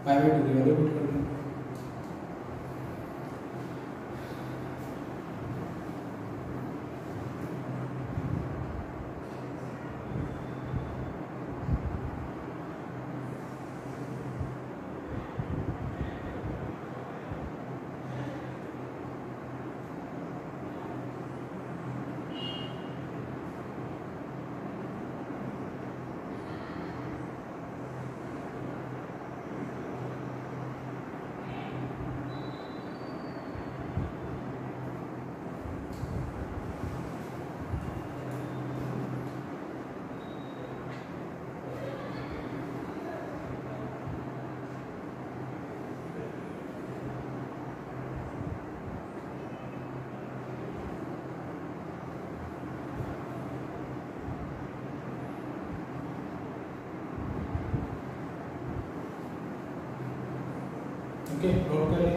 पाई बाय 2 की वैल्यू पुट कर देंगे। ओके, नोट करें।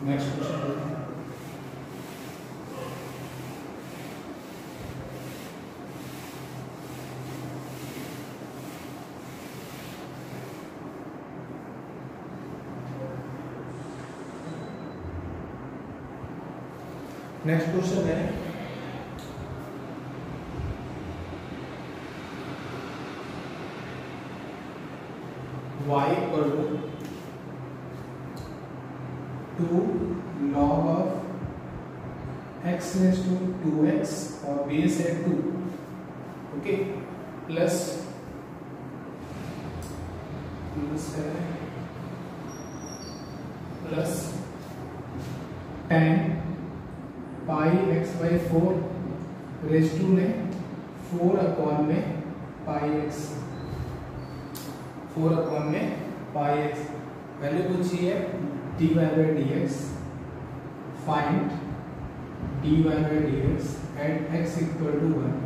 नेक्स्ट क्वेश्चन देखते हैं। नेक्स्ट क्वेश्चन है y equal to 2 log of x raise to 2x और बेस है 2, okay, plus plus 10 pi x by 4 raise to में 4 अपॉन में पाई x, 4 अपॉन में पाई x। वैल्यू पूछी है dy by dx, find dy by dx at x equal to 1।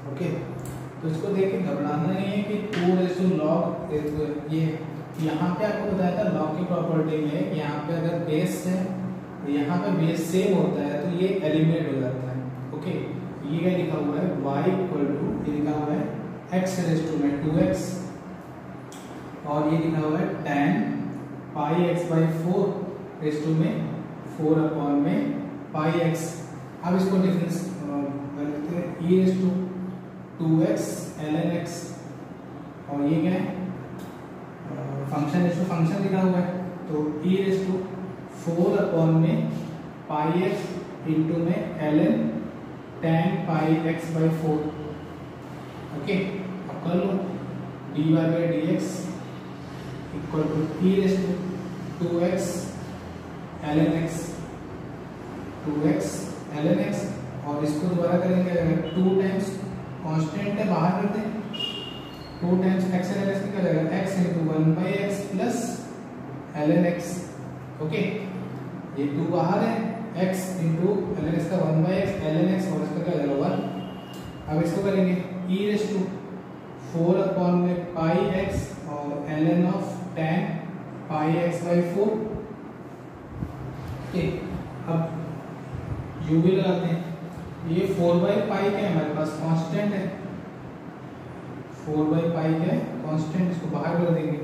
Okay, तो इसको देख के घबराना नहीं है कि 2 log, ये यहाँ पे आपको बताया था लॉग की प्रॉपर्टी में, यहाँ पे अगर बेस है तो यहाँ पे बेस सेम होता है तो ये एलिमिनेट हो जाता है। ओके, ये क्या लिखा हुआ है y इक्वल टू, ये लिखा हुआ है x रेज टू में 2x और ये लिखा हुआ है tan pi x by 4 raise to में 4 अपॉन में पाई x। अब इसको डिफरेंस करते हैं, e raise to 2x ln x और ये क्या है फंक्शन रेज टू फंक्शन लिखा हुआ है तो e रेज टू 4 अपॉन में पाई x इंटू में ln tan pi x by 4। Okay, अब कर लो dy by dx equal to e raise to 2x ln x, 2x ln x और इसको दोबारा करेंगे अगर 2 टाइम्स कांस्टेंट है बाहर करते हैं, 2 टाइम्स x ln x क्या लगेगा x into 1 by x plus ln x। Okay, ये 2 बाहर है, x इंटू ln x का 1 बाई एक्स ln x और इसका क्या लगेगा 1। अब इसको करेंगे e रेज टू 4 अपॉन में पाई x और ln of tan pi x by 4। Okay, अब u भी लगाते हैं, ये 4 बाई पाई क्या है हमारे पास कांस्टेंट है, 4 बाई पाई क्या है कांस्टेंट, इसको बाहर कर देंगे।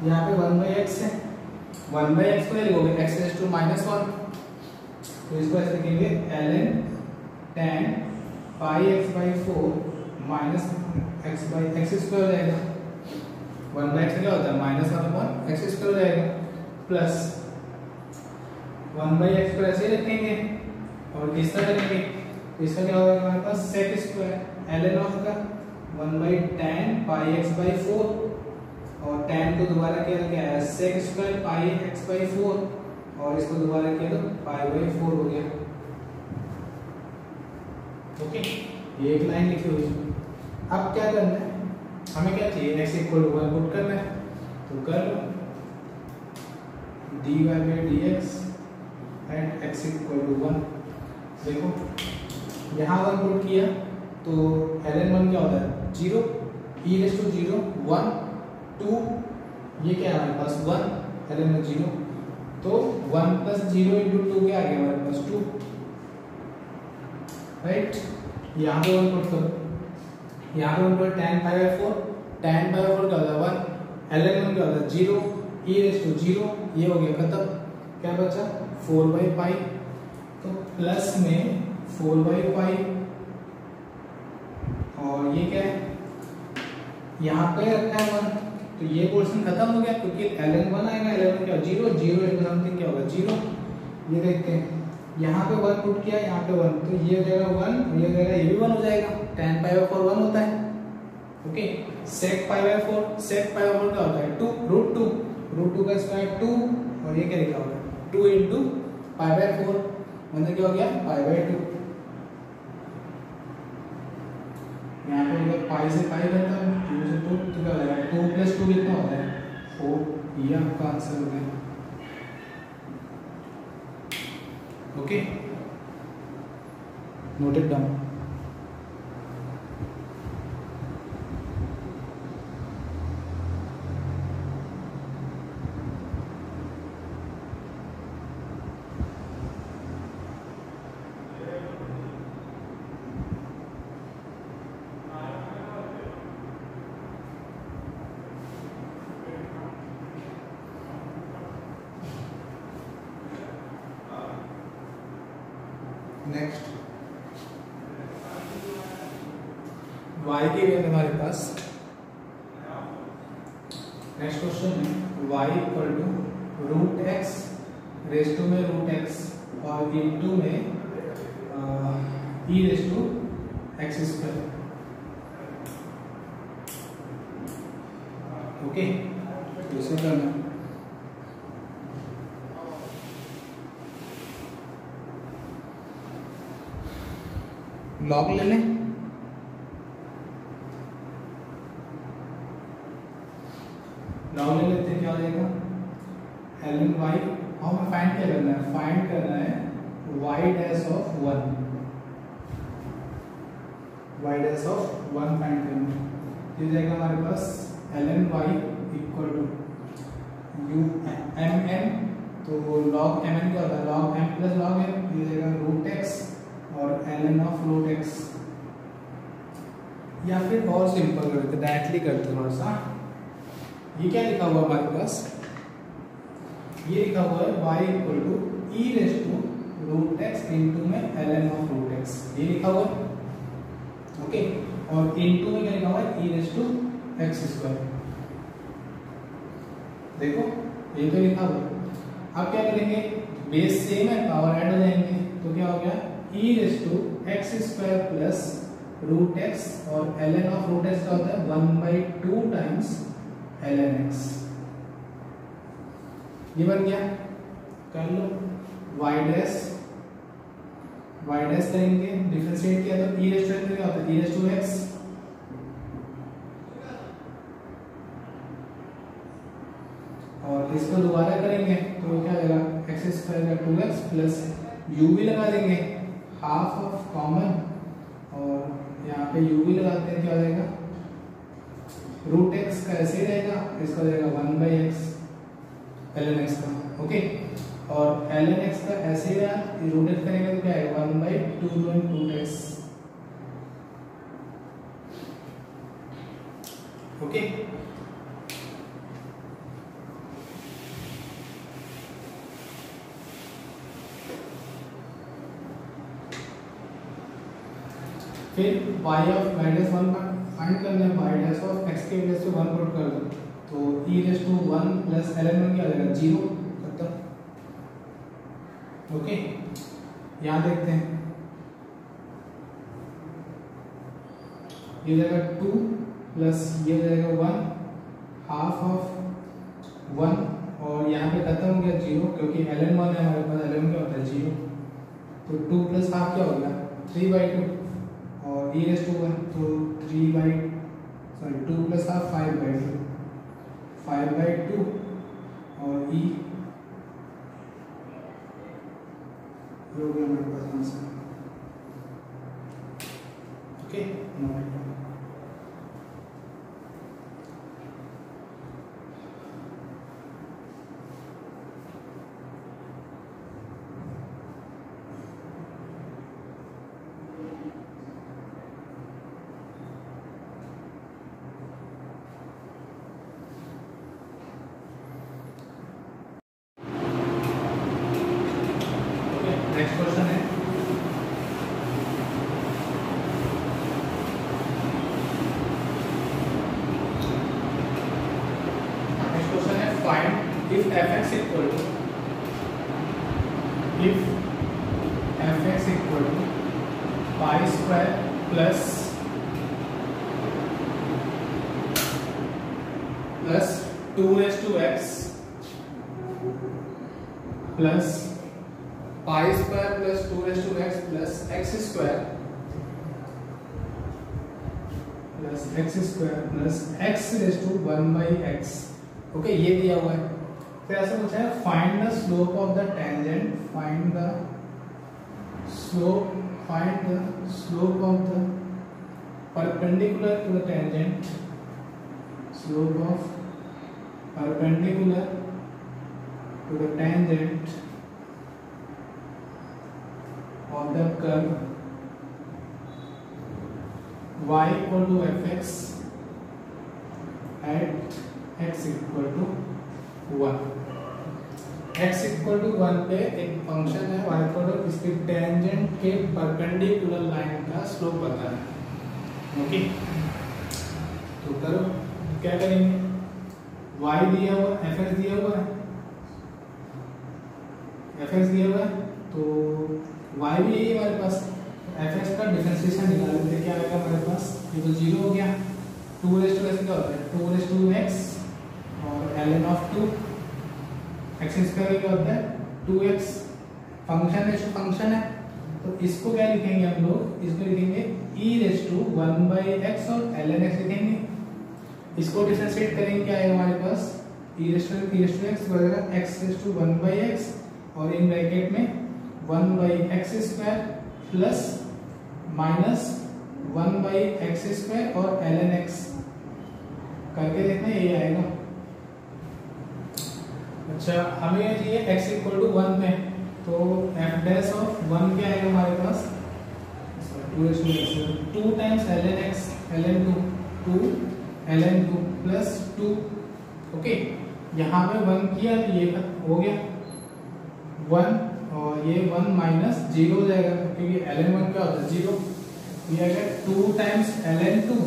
यहाँ पे 1 बाई एक्स है, 1 बाई एक्स को लिखोगे x रेज टू -1 तो इसको ऐसे लिखेंगे ln tan pi x by 4 minus x by x square हो जाएगा, 1 बाई एक्स क्या होता है -1 अपॉन एक्स स्क्वायर हो जाएगा प्लस 1 बाई एक्स को ऐसे ही रखेंगे और किसका करेंगे, इसका क्या होगा हमारे पास सेक स्क्वायर ln ऑफ का 1 by tan pi x by 4 और tan को दोबारा क्या है sec square pi x by 4 और इसको दोबारा किया तो पाई बाई 4 हो गया। ओके, ये एक लाइन लिखी हुई है। अब क्या करना है, हमें क्या चाहिए x इक्वल टू 1 पुट करना है तो कर लो dy by dx at x equal to 1। देखो यहाँ 1 पुट किया तो ln 1 क्या होता है 0, e रेज टू 0 1 2, ये क्या है हमारे पास 1 ln 0 तो 1 प्लस 0 इंटू 2 क्या आ गया हमारे पास 2, राइट। यहाँ पे 1 पुट करो, यहाँ पे 1 put tan pi by 4, tan pi by 4 क्या होता है 1, ln 1 क्या होता है 0, e रेज टू 0, ये हो गया खत्म। क्या बचा 4 बाई पाई, तो प्लस में 4 बाई पाई और ये क्या है, यहाँ पे रखा है 1, तो ये पोर्शन खत्म हो गया क्योंकि ln 1 आएगा, ln क्या 0, 0 into समथिंग क्या होगा 0। ये देखते हैं यहाँ पे 1 पुट किया, यहाँ पे 1, तो ये हो जाएगा 1, ये हो जाएगा, ये भी 1 हो जाएगा, tan पाई बाय 4 1 होता है। Okay, sec pi by 4, sec pi by 4 क्या होता है 2, √2 का स्क्वायर 2, और ये क्या लिखा हुआ है 2 into पाई बाय 4, मतलब क्या हो गया पाई बाय 2। यहाँ पे अगर पाई से पाई करता है 2 से 2 तो क्या हो जाएगा 2 + 2 कितना होता है 4, ये आपका आंसर हो गया। Okay, note it down. Next y के लिए हमारे पास नेक्स्ट क्वेश्चन है y equal to √x raise to में √x और इनटू में e raise to x square. Okay, दूसरा करना लॉग ले लें, लॉग ले लेते हैं, क्या हो जाएगा ln y, और हमें फाइंड क्या करना है, फाइंड करना है y dash of 1, y dash of 1 find करना है। ये जाएगा हमारे पास ln y equal to u mn, तो log mn क्या होता है log m plus log m, ये जाएगा √x और ln ऑफ √x, या फिर और सिंपल करते डायरेक्टली करते थोड़ा सा। ये क्या लिखा हुआ हमारे पास, ये लिखा हुआ है y equal to e raise to √x into में ln ऑफ √x, ये लिखा हुआ है। ओके, और इनटू में क्या लिखा हुआ है e raise to x square, देखो ये तो लिखा हुआ है। अब क्या करेंगे, बेस सेम है, पावर ऐड हो जाएंगे, तो क्या हो गया e raise to x square plus √x, और ln ऑफ √x का होता है 1/2 टाइम्स ln x, ये बन गया। कर लो y डैश करेंगे, डिफरेंशिएट किया तो e रेज टू क्या होता है e रेज टू x, और इसको दोबारा करेंगे तो क्या आएगा x स्क्वायर का 2x प्लस u भी लगा देंगे हाफ ऑफ कॉमन, और यहाँ पे u भी लगाते हैं, क्या हो जाएगा √x का ऐसे ही रहेगा, इसका हो जाएगा 1/x ln x का। ओके, और ln x का ऐसे ही रहा, √x करेंगे तो क्या आएगा 1/2x। ओके, फिर y ऑफ -1 फाइंड करना है, y डैश ऑफ x के वजह से 1 पुट कर दो, तो e raise to 1 plus ln 1 क्या आ जाएगा 0, खत्म। ओके, यहाँ देखते हैं, ये जाएगा 2 प्लस ये जाएगा 1, हाफ ऑफ 1, और यहाँ पे खत्म हो गया 0, क्योंकि ln 1 है हमारे पास, ln क्या होता है 0, तो 2 प्लस हाफ क्या हो गया 3/2, और e रेज टू 1 तो 2 प्लस हाफ 5/2, 5/2, और e हो गया हमारे पास आंसर। ओके, नेक्स्ट क्वेश्चन है if f x equal to pi square plus 2x plus pi square plus 2x plus x square plus x raise to 1/x। Okay, ये दिया हुआ है। फिर ऐसा पूछा है find the slope of the tangent, find the slope of the perpendicular to the tangent, slope of perpendicular to the tangent of the curve y equal to fx at x equal to 1। x equal to 1 पे एक function है y equal to, इसके tangent के perpendicular line का slope पता है। Okay, तो करो, क्या करेंगे, y दिया हुआ, fx दिया हुआ है, तो y भी यही है हमारे पास। fx का डिफरेंशिएशन निकाल लेते हैं, क्या आएगा हमारे पास, ये तो 0 हो गया। 2 क्या होता है, 2x और ln ऑफ 2 x स्क्वायर क्या होता है 2x। फंक्शन है, तो इसको क्या लिखेंगे हम लोग, इसको लिखेंगे e⁻1/x और ln x लिखेंगे। इसको डिफरेंशिएट करेंगे, क्या आएगा हमारे पास, e⁻x बराबर x⁻1/x और इन ब्रैकेट में 1/x square plus minus 1/x square और ln x करके देखना, ये आएगा। अच्छा, हमें चाहिए x इक्वल टू 1 में, तो f डैश ऑफ 1 क्या आएगा हमारे पास, 2 times ln x ln 2 ln 2 plus 2। Okay, यहाँ पे 1 किया तो ये हो गया 1 और ये 1 माइनस 0 हो जाएगा, क्योंकि ln 1 क्या होता है 0। ये आ गया 2 टाइम्स ln 2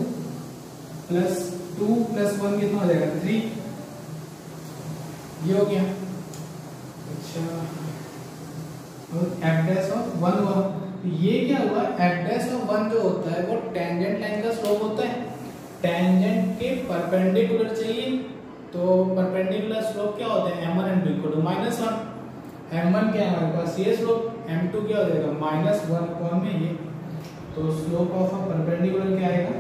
प्लस 2 प्लस 1 कितना हो जाएगा 3, ये हो गया। अच्छा, और f डैश ऑफ 1 हुआ, ये क्या हुआ, f डैश ऑफ 1 जो होता है वो टेंजेंट लाइन का स्लोप होता है। टेंजेंट के परपेंडिकुलर चाहिए, तो परपेंडिकुलर स्लोप क्या होते हैं, m1 m2 equal to -1। m1 क्या है हमारे पास, ये स्लोप, m2 क्या हो जाएगा -1 अपॉन में ये, तो स्लोप ऑफ परपेंडिकुलर क्या आएगा,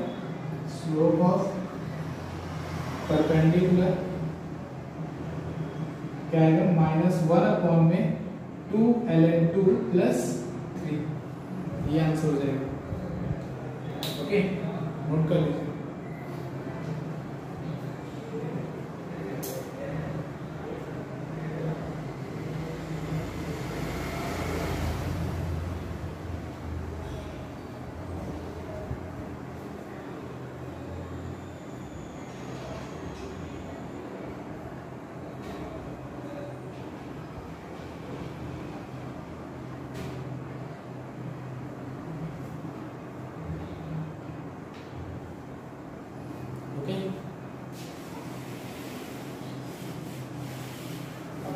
स्लोप ऑफ परपेंडिकुलर क्या आएगा -1 अपॉन में 2 ln 2 प्लस 3, ये आंसर हो जाएगा। ओके, नोट कर लीजिए।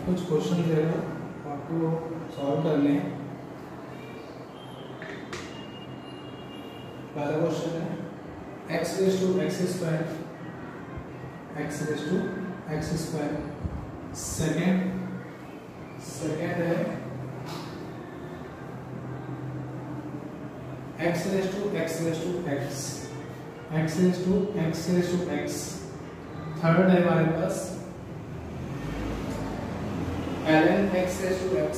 कुछ क्वेश्चन दे रहा हूँ, आपको सॉल्व करने हैं। पहला क्वेश्चन है x raise to x square, second है x raise to x, third है हमारे पास ln x raise to x,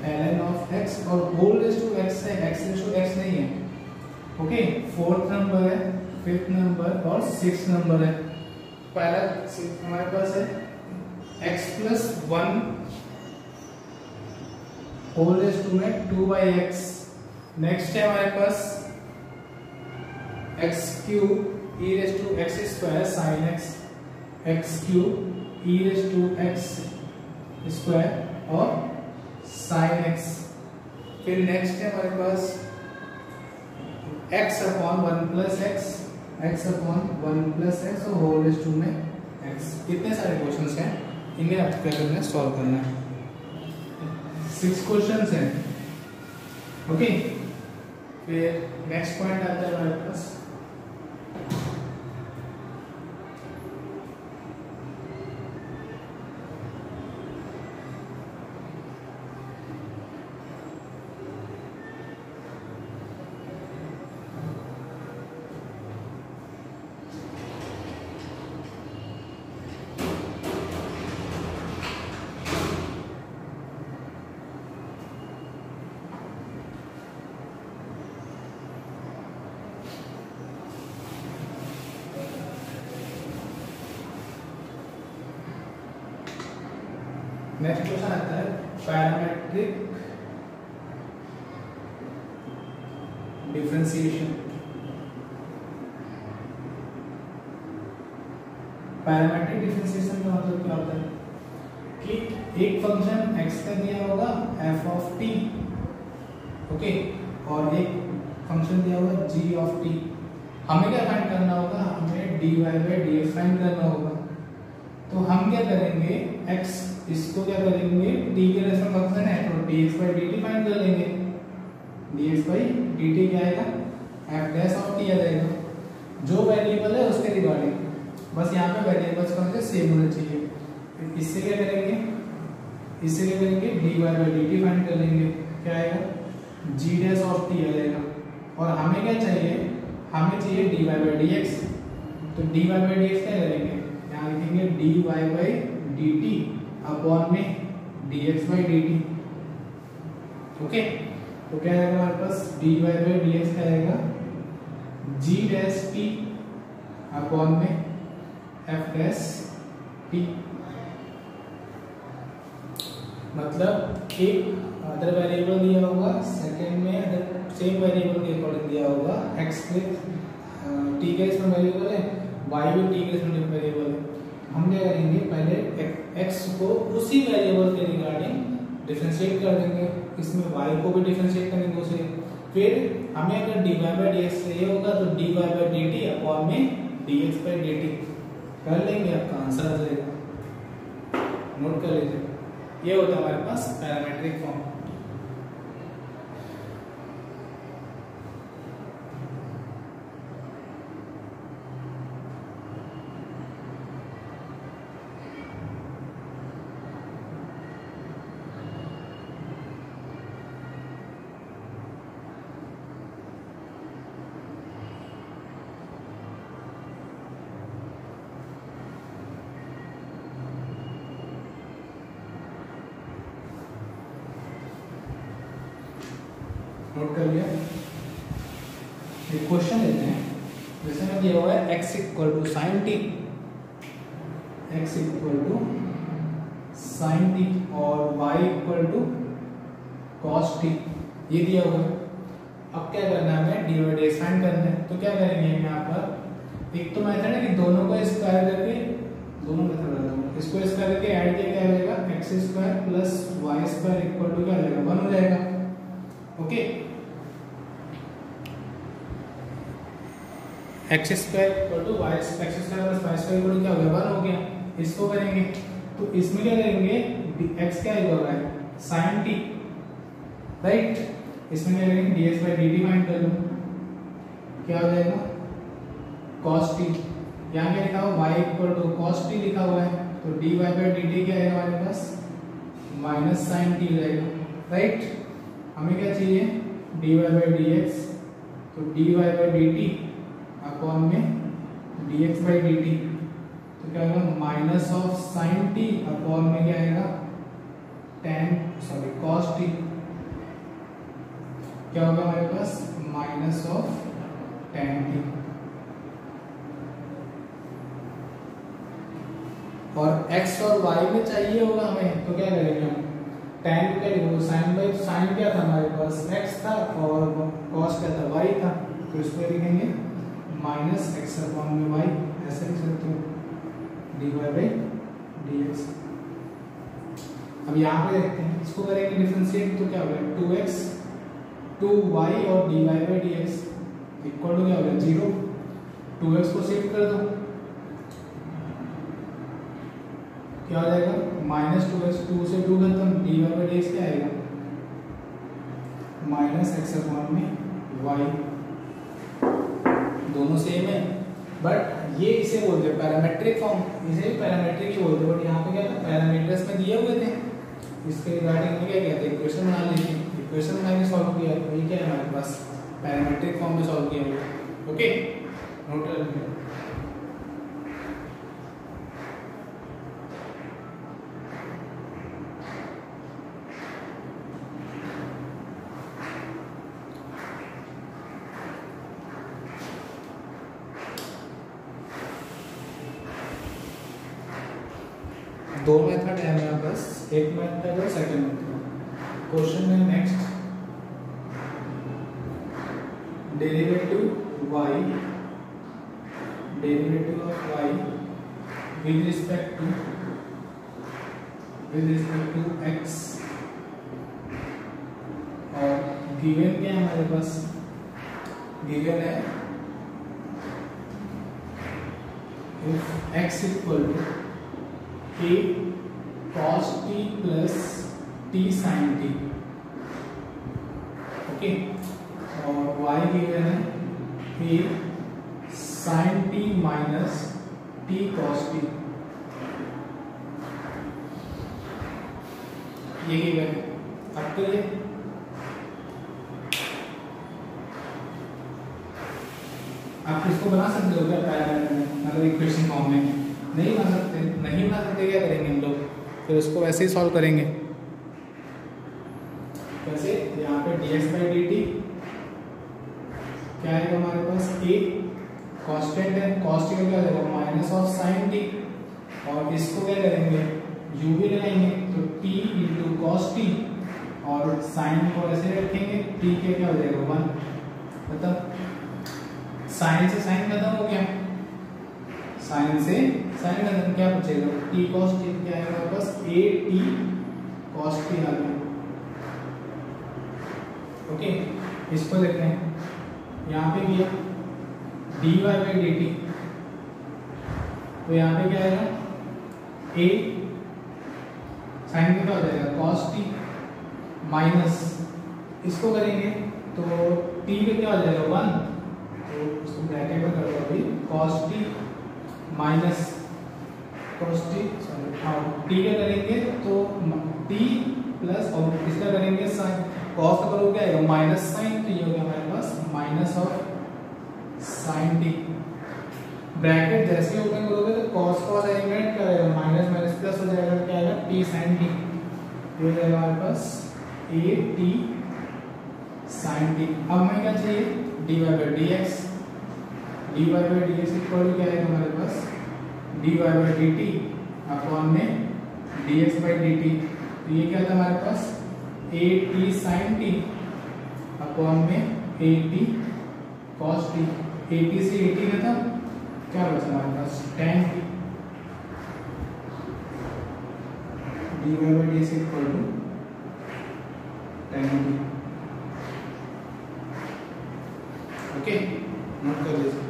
ln of x और होल रेज टू x है, x रेज टू x नहीं है। ओके, फोर्थ नंबर है, फिफ्थ नंबर और सिक्स्थ नंबर है। पहला हमारे पास है x plus 1 whole raise to में 2/x। नेक्स्ट है हमारे पास x cube e raise to x square sin x, x cube e raise to x square और sin x। फिर नेक्स्ट है हमारे पास x अपॉन 1 प्लस x और होल रेज टू में x। कितने सारे क्वेश्चंस हैं, इन्हें आपको क्या करना है, सॉल्व करना है। 6 क्वेश्चंस हैं। ओके, फिर नेक्स्ट पॉइंट आता है हमारे पास नेक्स्ट क्वेश्चन आता है पैरामेट्रिक डिफरेंशिएशन। पैरामेट्रिक डिफरेंशिएशन का मतलब क्या होता है कि एक फंक्शन x का दिया होगा f ऑफ t, ओके, और एक फंक्शन दिया होगा g ऑफ t। हमें क्या फाइंड करना होगा, हमें dy बाई dx फाइंड करना होगा। तो हम क्या करेंगे, x इसको क्या करेंगे, t के रेस्पेक्ट फंक्शन है तो dx बाई dt फाइंड कर लेंगे। dx बाई dt क्या आएगा, f डैश ऑफ t आ जाएगा। जो वेरिएबल है उसके रिगार्डिंग, बस यहाँ पे वेरिएबल्स का मुझे सेम होना चाहिए। फिर इससे क्या करेंगे, इससे क्या करेंगे, dy बाई dt फाइंड कर लेंगे। क्या आएगा, g डैश ऑफ t आ जाएगा। और हमें क्या चाहिए, हमें चाहिए dy बाई dx। तो dy बाई dx क्या करेंगे, यहाँ लिखेंगे dy बाई dt अपॉन में dx बाई dt। ओके, तो क्या आएगा हमारे पास, dy बाई dx क्या आएगा, g डैश t अपॉन में f डैश t। मतलब एक अदर वेरिएबल दिया होगा, सेकंड में अदर सेम वेरिएबल के अकॉर्डिंग दिया होगा, x के t के इसमें वेरिएबल है, y भी t के इसमें वेरिएबल है। हम क्या करेंगे, पहले x को उसी वेरिएबल के रिगार्डिंग डिफरेंशिएट कर देंगे, इसमें y को भी डिफरेंशिएट करेंगे उसे। फिर हमें अगर dy बाई dx चाहिए होगा तो dy बाई dt अपॉन में dx बाई dt कर लेंगे, आपका आंसर आ जाएगा। नोट कर लीजिए, ये होता है हमारे पास पैरामेट्रिक फॉर्म। नोट कर लिया, एक क्वेश्चन लेते हैं। जैसे में दिया हुआ है x equal to sine t, x equal to sine t और y equal to cos t, ये दिया हुआ है। अब क्या करना है, हमें डी बाई डी फाइंड करना है। तो क्या करेंगे यहाँ पर, एक तो मेथड है कि दोनों को स्क्वायर करके, दोनों मेथड बताता हूँ, इसको स्क्वायर करके ऐड किया क्या हो जाएगा, x square plus y square equal to क्या हो जाएगा, 1 हो जाएगा। Okay, x square equal to y, x square plus y square equal to क्या हो गया, 1 हो गया। इसको करेंगे तो इसमें क्या करेंगे, एक्स क्या होगा, साइन टी, राइट। इसमें क्या करेंगे, dx बाई dt फाइंड कर लो, क्या हो जाएगा, cos t। यहाँ क्या लिखा हुआ, y equal to cos t लिखा हुआ है, तो dy बाई dt क्या आएगा हमारे पास, माइनस साइन t रहेगा, राइट। हमें क्या चाहिए, dy बाई dx, तो dy बाई dt अपॉन में dx बाई dt, तो क्या होगा, minus of sine t upon में क्या आएगा, cos t। क्या होगा हमारे पास, माइनस ऑफ tan t। और x और y में चाहिए होगा हमें, तो क्या करेंगे हम, tan क्या लिखोगे, साइन बाई साइन क्या था हमारे पास, x था और cos क्या था, y था, तो इसको लिखेंगे माइनस x अपॉन में y, ऐसे लिख सकते हो, dy बाई dx। अब यहाँ पे देखते हैं, इसको करेंगे डिफरेंशिएट तो क्या होगा, 2x 2y और dy by dx equal to क्या होगा, 0। 2x को शिफ्ट कर दो, क्या हो जाएगा, माइनस 2x, 2 से 2 खत्म, dy बाई dx क्या आएगा, माइनस एक्स अपॉन में वाई, दोनों सेम है, बट ये इसे बोलते हैं पैरामेट्रिक फॉर्म, इसे भी पैरामेट्रिक ही बोलते हैं, बट यहाँ पे क्या था पैरामीटर्स में दिए हुए थे, इसके रिगार्डिंग में क्या कहते हैं इक्वेशन बना लीजिए, इक्वेशन बना के सॉल्व किया, तो ये क्या है हमारे पास पैरामेट्रिक फॉर्म में सॉल्व किया हुआ। ओके, नोट कर लीजिए। दो मेथड है मेरे पास, एक मेथड और सेकंड मेथड। क्वेश्चन में next derivative y, derivative of y with respect to x, और गिवन क्या है हमारे पास, गिवन है if x equal to a cos t plus t sin t, okay, और y गिवन है a sin t minus t cos t, ये given है। अब तो ये आप इसको बना सकते हो क्या पैरामीटर में, मतलब इक्वेशन फॉर्म में नहीं बना सकते, नहीं बना सकते, क्या करेंगे हम लोग, फिर उसको वैसे ही सॉल्व करेंगे। कैसे, यहाँ पे dx by dt क्या आएगा हमारे पास, a कांस्टेंट है, cos t का क्या हो जाएगा माइनस ऑफ sin t, और इसको क्या करेंगे u भी लगाएंगे, तो t इंटू cos t, और sin को ऐसे रखेंगे, t के क्या हो जाएगा 1, मतलब sin से sin खत्म हो गया, sin से sin खत्म, क्या बचेगा t cos t, क्या आएगा हमारे पास a t cos t आ गया। ओके, इसको देखते हैं, यहाँ पे किया dy by dt, तो यहाँ पे क्या आएगा a sin क्या हो जाएगा cos t माइनस, इसको करेंगे तो t पे क्या हो जाएगा 1, तो इसको ब्रैकेट में कर दो अभी, cos t minus cos t, sorry हाँ t का करेंगे तो t प्लस, और इसका करेंगे sin, cos का करोगे क्या आएगा माइनस sin, तो ये हो गया हमारे पास minus of sin t, bracket जैसे ओपन करोगे तो cos cos एलिमेंट करेगा माइनस माइनस प्लस हो जाएगा, क्या आएगा t sin t, ये हो जाएगा हमारे पास a t sin t। अब हमें क्या चाहिए dy by dx, dy by dx equal to क्या आएगा हमारे पास dy by dt अपॉन में dx by dt, तो ये क्या था हमारे पास a t sin t upon में a t cos t, a t से a t खत्म, क्या बचा हमारे पास tan t, dy by dx equal to tan t। Okay, note कर लीजिए।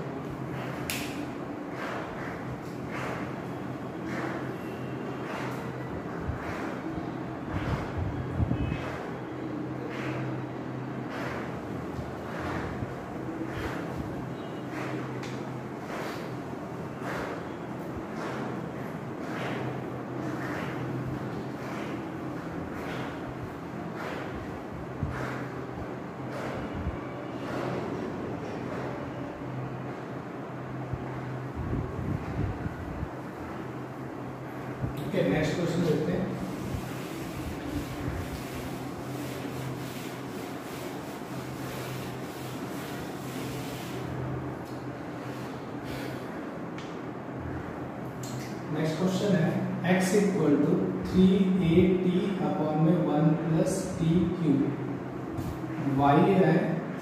ओके, नेक्स्ट क्वेश्चन देखते हैं। नेक्स्ट क्वेश्चन है x equal to 3at upon में 1 प्लस टी क्यूब, y है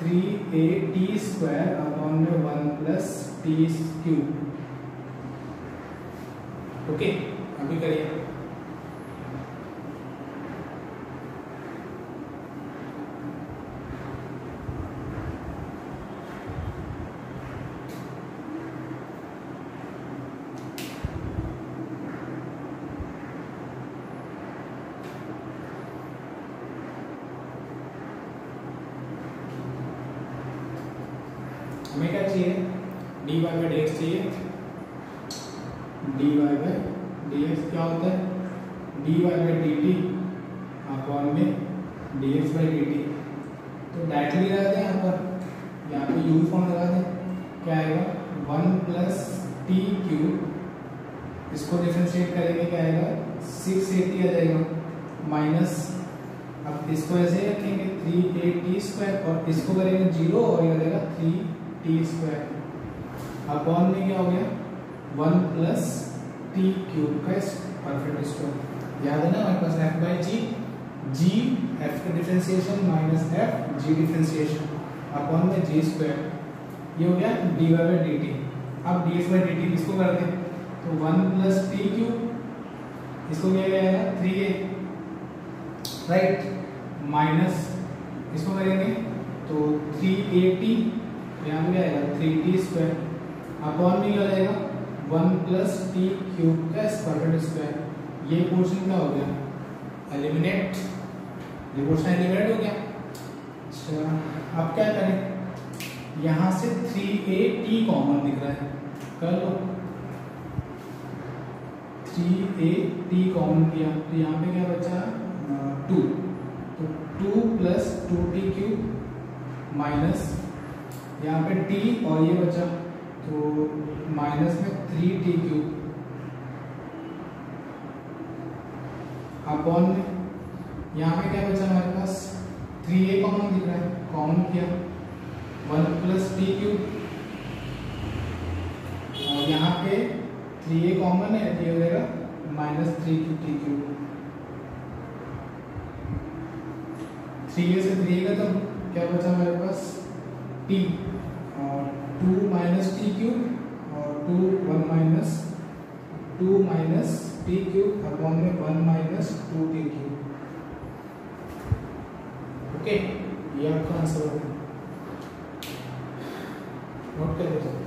3at स्क्वायर अपॉन में 1 प्लस टी क्यूब। ओके, अभी करिए। हमें क्या चाहिए, dy बाई डी एक्स चाहिए। dy बाई डी एक्स क्या होता है, dy by D T upon में dx बाई डी टी। तो डायरेक्टली लगा दें यहाँ पे यू फॉर्म लगा दें, क्या आएगा 1 प्लस टी क्यूब, इसको डिफरेंशिएट करेंगे क्या आएगा 680 आ जाएगा, माइनस अब इसको ऐसे रखेंगे 3a स्क्वायर और इसको करेंगे 0 और ये हो जाएगा 3t स्क्वायर अपॉन में क्या हो गया 1 प्लस टी क्यूब का परफेक्ट स्क्वायर। याद है ना हमारे पास f बाई जी f का differentiation minus f g differentiation upon में g स्क्वायर, ये हो गया dy बाई डी टी। अब dx बाई डी टी किसको कर दें, तो 1 प्लस टी क्यूब, इसको क्या जाएगा 3a राइट, माइनस इसको करेंगे तो 3at, यहाँ पे क्या आएगा 3t स्क्वायर अपॉन में क्या हो जाएगा 1 प्लस टी क्यूब का परफेक्ट स्क्वायर। ये पोर्शन क्या हो गया एलिमिनेट, ये पोर्शन एलिमिनेट हो गया। अच्छा अब क्या करें, यहाँ से 3at कॉमन दिख रहा है, कर लो 3at कॉमन किया तो यहाँ पे क्या बचा 2, तो 2 प्लस 2t क्यूब माइनस यहाँ पे t और ये बचा तो माइनस में 3t क्यूब अपॉन में यहाँ पे क्या बचा हमारे पास 3a कॉमन दिख रहा है, कॉमन किया 1 प्लस टी क्यूब और यहाँ पे 3a कॉमन है, ये हो जाएगा माइनस 3t क्यूब। 3a से 3a का तो क्या बचा हमारे पास t और 2 माइनस टी क्यूब और 2 माइनस टी क्यूब अपॉन में 1 माइनस 2t क्यूब। ओके, ये आपका आंसर होगा, नोट कर लो।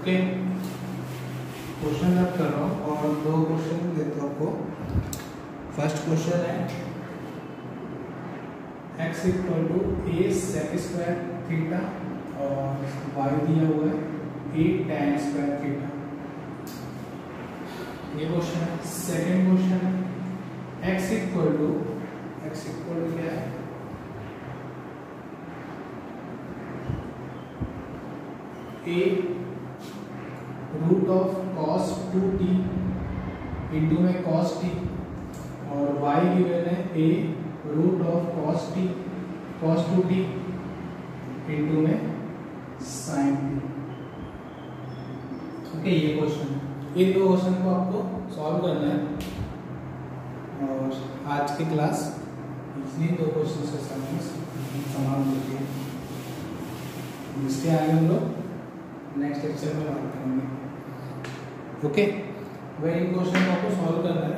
ओके, क्वेश्चन रब कर रहा हूँ और 2 क्वेश्चन देता हूँ आपको। फर्स्ट क्वेश्चन है x equal to a sec square theta और y दिया हुआ है a tan स्क्वायर थीटा, ये क्वेश्चन है। सेकेंड क्वेश्चन है x इक्वल टू क्या है a root of cos 2t into में cos t और y गिवन है a root of cos 2t into में sin t। ओके, ये क्वेश्चन है। इन 2 क्वेश्चन को आपको सॉल्व करना है और आज की क्लास इन्हीं 2 क्वेश्चन से समाप्त होती है। इसके आगे हम लोग नेक्स्ट लेक्चर में बात करेंगे। ओके, वही क्वेश्चन को आपको सॉल्व करना है।